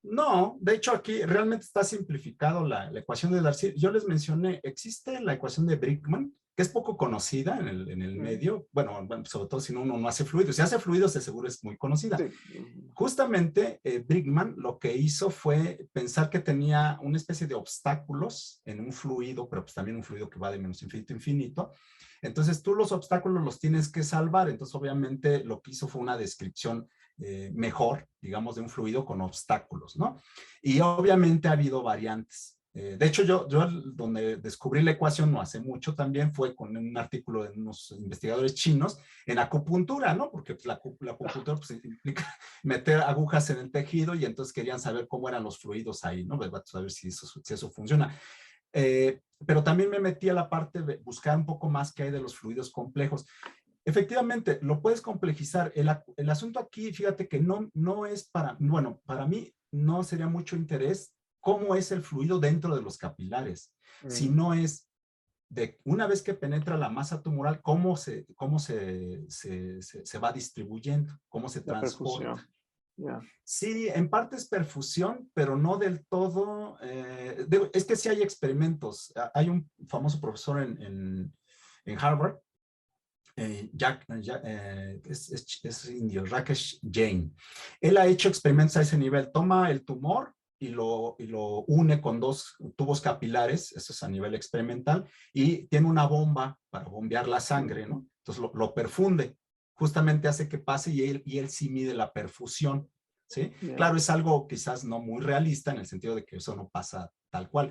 S2: no, de hecho aquí realmente está simplificado la ecuación de Darcy. Yo les mencioné, existe la ecuación de Brickman, que es poco conocida en el
S1: Mm,
S2: medio, bueno, sobre todo si uno no hace fluidos. Si hace fluidos, de seguro es muy conocida.
S1: sí.
S2: Justamente Brickman lo que hizo fue pensar que tenía una especie de obstáculos en un fluido, pero pues también un fluido que va de menos infinito a infinito. Entonces tú los obstáculos los tienes que salvar. Entonces obviamente lo que hizo fue una descripción mejor, digamos, de un fluido con obstáculos, ¿no? Y obviamente ha habido variantes. De hecho, yo donde descubrí la ecuación no hace mucho también fue con un artículo de unos investigadores chinos en acupuntura, ¿no? Porque pues, la acupuntura pues, implica meter agujas en el tejido y entonces querían saber cómo eran los fluidos ahí, ¿no? Pues, a ver si eso funciona. Pero también me metí a la parte de buscar un poco más qué hay de los fluidos complejos. Efectivamente, lo puedes complejizar. El asunto aquí, fíjate que no es bueno, para mí no sería mucho interés cómo es el fluido dentro de los capilares,
S1: Mm,
S2: sino es de una vez que penetra la masa tumoral, cómo se va distribuyendo, cómo se
S1: la
S2: transporta.
S1: perfusión, ya.
S2: Sí, en parte es perfusión, pero no del todo. Es que sí hay experimentos. Hay un famoso profesor en Harvard, es indio, Rakesh Jain. Él ha hecho experimentos a ese nivel. Toma el tumor y lo une con dos tubos capilares, eso es a nivel experimental, y tiene una bomba para bombear la sangre, ¿no? Entonces lo perfunde, justamente hace que pase y él sí mide la perfusión, ¿sí?
S1: Ya,
S2: Claro, es algo quizás no muy realista en el sentido de que eso no pasa tal cual.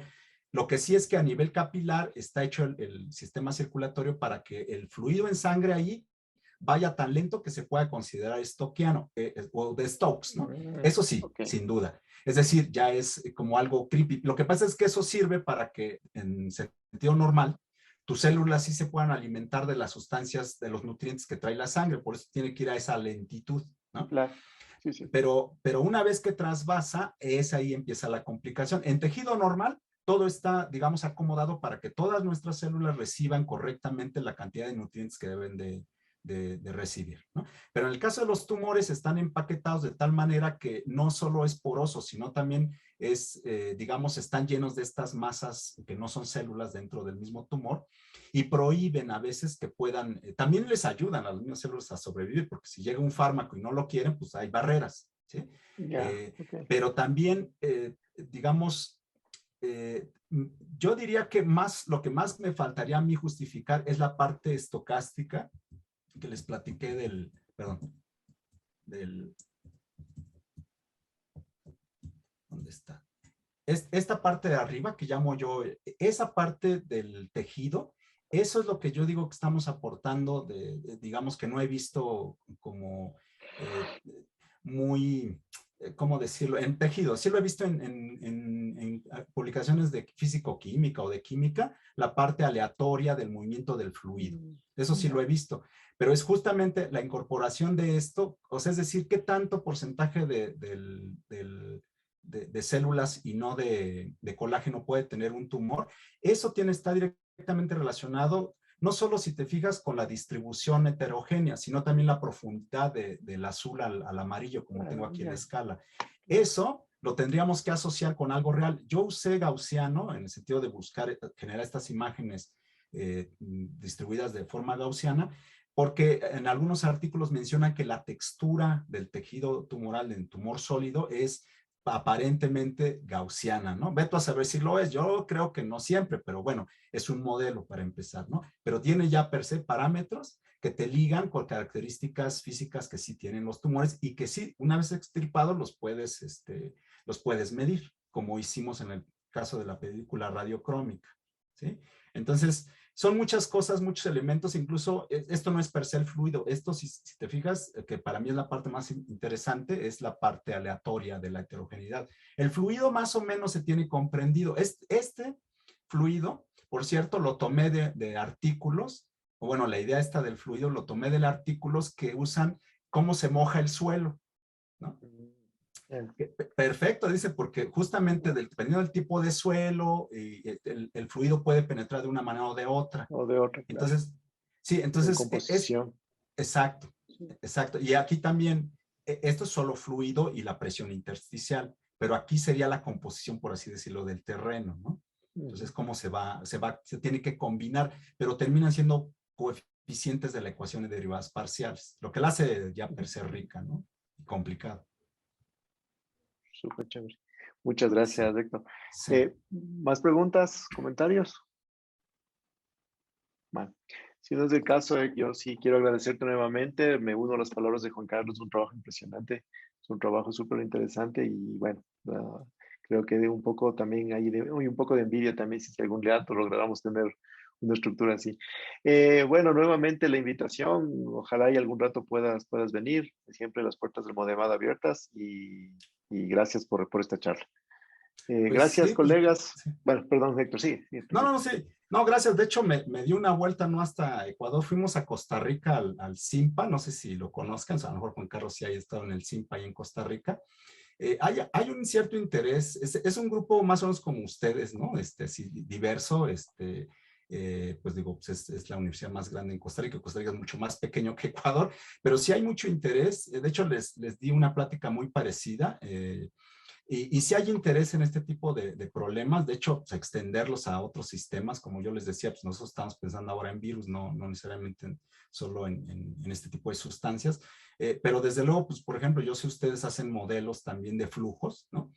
S2: Lo que sí es que a nivel capilar está hecho el sistema circulatorio para que el fluido en sangre ahí vaya tan lento que se pueda considerar stockiano o de Stokes, ¿no? Eso sí,
S1: ok,
S2: sin duda. Es decir, ya es como algo creepy. Lo que pasa es que eso sirve para que en sentido normal tus células sí se puedan alimentar de las sustancias, de los nutrientes que trae la sangre, por eso tiene que ir a esa lentitud, ¿no?
S1: claro. Sí, sí.
S2: Pero una vez que trasvasa, es ahí empieza la complicación. En tejido normal, todo está, digamos, acomodado para que todas nuestras células reciban correctamente la cantidad de nutrientes que deben de recibir, ¿no? Pero en el caso de los tumores están empaquetados de tal manera que no solo es poroso, sino también digamos, están llenos de estas masas que no son células dentro del mismo tumor y prohíben a veces que puedan, también les ayudan a las mismas células a sobrevivir, porque si llega un fármaco y no lo quieren, pues hay barreras, ¿sí?
S1: Ya, ok.
S2: Pero también, digamos, yo diría que lo que más me faltaría a mí justificar es la parte estocástica que les platiqué ¿dónde está? Esta parte de arriba que llamo yo, esa parte del tejido, eso es lo que yo digo que estamos aportando, digamos que no he visto como eh, muy, ¿cómo decirlo? En tejido, sí lo he visto en publicaciones de físico-química o de química, la parte aleatoria del movimiento del fluido. Eso sí lo
S1: Ya.
S2: he visto, pero es justamente la incorporación de esto, o sea, es decir, qué tanto porcentaje de células y no de colágeno puede tener un tumor. Eso está directamente relacionado no solo si te fijas con la distribución heterogénea, sino también la profundidad del azul al amarillo, como tengo aquí en la escala. Eso lo tendríamos que asociar con algo real. Yo usé gaussiano en el sentido de buscar, generar estas imágenes distribuidas de forma gaussiana, porque en algunos artículos mencionan que la textura del tejido tumoral en tumor sólido es aparentemente gaussiana, ¿no? Veto a saber si lo es. Yo creo que no siempre, pero bueno, es un modelo para empezar, ¿no? Pero tiene ya per se parámetros que te ligan con características físicas que sí tienen los tumores y que sí, una vez extirpados, los puedes medir, como hicimos en el caso de la película radiocrómica, ¿sí? Entonces, son muchas cosas, muchos elementos, incluso esto no es per se el fluido, esto si te fijas, que para mí es la parte más interesante, es la parte aleatoria de la heterogeneidad. El fluido más o menos se tiene comprendido. Este fluido, por cierto, lo tomé de artículos, o bueno, la idea esta del fluido lo tomé de artículos que usan cómo se moja el suelo, ¿no? Perfecto, dice, porque justamente dependiendo del tipo de suelo, el fluido puede penetrar de una manera o de otra.
S1: O de otra, claro.
S2: Entonces, sí, entonces
S1: composición.
S2: Exacto, exacto. Y aquí también, esto es solo fluido y la presión intersticial, pero aquí sería la composición, por así decirlo, del terreno, ¿no? Entonces, cómo se tiene que combinar, pero terminan siendo coeficientes de la ecuación de derivadas parciales, lo que la hace ya per se rica, ¿no? Y complicado.
S1: Súper chévere. Muchas gracias,
S2: Sí.
S1: Héctor.
S2: Sí.
S1: ¿Más preguntas, comentarios? Bueno, si no es el caso, yo sí quiero agradecerte nuevamente. Me uno a las palabras de Juan Carlos, es un trabajo impresionante, es un trabajo súper interesante y bueno, creo que de un poco también hay un poco de envidia también si algún día lográramos tener una estructura así. Bueno, nuevamente la invitación, ojalá y algún rato puedas venir, siempre las puertas del Modemad abiertas y gracias por esta charla.
S2: Pues
S1: gracias,
S2: sí, pues,
S1: colegas.
S2: sí.
S1: Bueno, perdón, Héctor, sí.
S2: No, sí. No, gracias. De hecho, me di una vuelta, no hasta Ecuador. Fuimos a Costa Rica al CIMPA. No sé si lo conozcan. O sea, a lo mejor Juan Carlos sí haya estado en el CIMPA ahí en Costa Rica. Hay un cierto interés. Es un grupo más o menos como ustedes, ¿no? Así, diverso. Pues digo, pues es la universidad más grande en Costa Rica. Costa Rica es mucho más pequeño que Ecuador, pero sí hay mucho interés. De hecho, les di una plática muy parecida. Y si hay interés en este tipo de problemas, de hecho, pues, extenderlos a otros sistemas, como yo les decía, pues nosotros estamos pensando ahora en virus, no necesariamente solo en este tipo de sustancias, pero desde luego, pues por ejemplo, yo sé ustedes hacen modelos también de flujos, ¿no?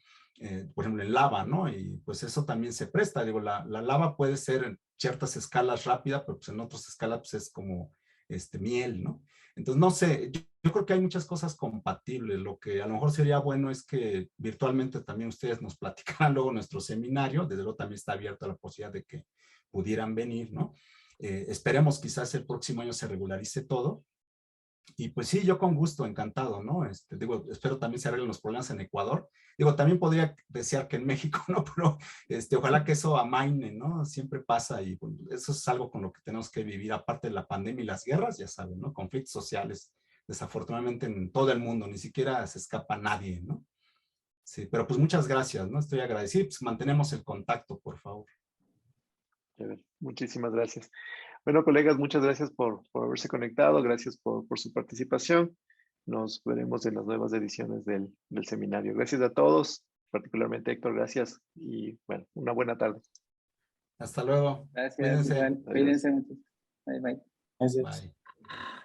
S2: Por ejemplo, en lava, ¿no? Y pues eso también se presta, digo, la lava puede ser en ciertas escalas rápida, pero pues en otras escalas pues es como miel, ¿no? Entonces, no sé, yo creo que hay muchas cosas compatibles. Lo que a lo mejor sería bueno es que virtualmente también ustedes nos platicaran luego nuestro seminario. Desde luego también está abierta la posibilidad de que pudieran venir, ¿no? Esperemos quizás el próximo año se regularice todo. Y pues sí, yo con gusto, encantado, ¿no? Digo, espero también se arreglen los problemas en Ecuador. Digo, también podría desear que en México, ¿no? Pero ojalá que eso amaine, ¿no? Siempre pasa y bueno, eso es algo con lo que tenemos que vivir, aparte de la pandemia y las guerras, ya saben, ¿no? Conflictos sociales, desafortunadamente en todo el mundo, ni siquiera se escapa nadie, ¿no? Sí, pero pues muchas gracias, ¿no? Estoy agradecido, pues mantenemos el contacto, por favor.
S1: Muchísimas gracias. Bueno, colegas, muchas gracias por haberse conectado, gracias por su participación. Nos veremos en las nuevas ediciones del seminario. Gracias a todos, particularmente Héctor, gracias y bueno, una buena tarde.
S2: Hasta luego.
S4: Gracias,
S2: Cuídense.
S4: igual. Cuídense mucho. Bye, bye.
S2: Bye.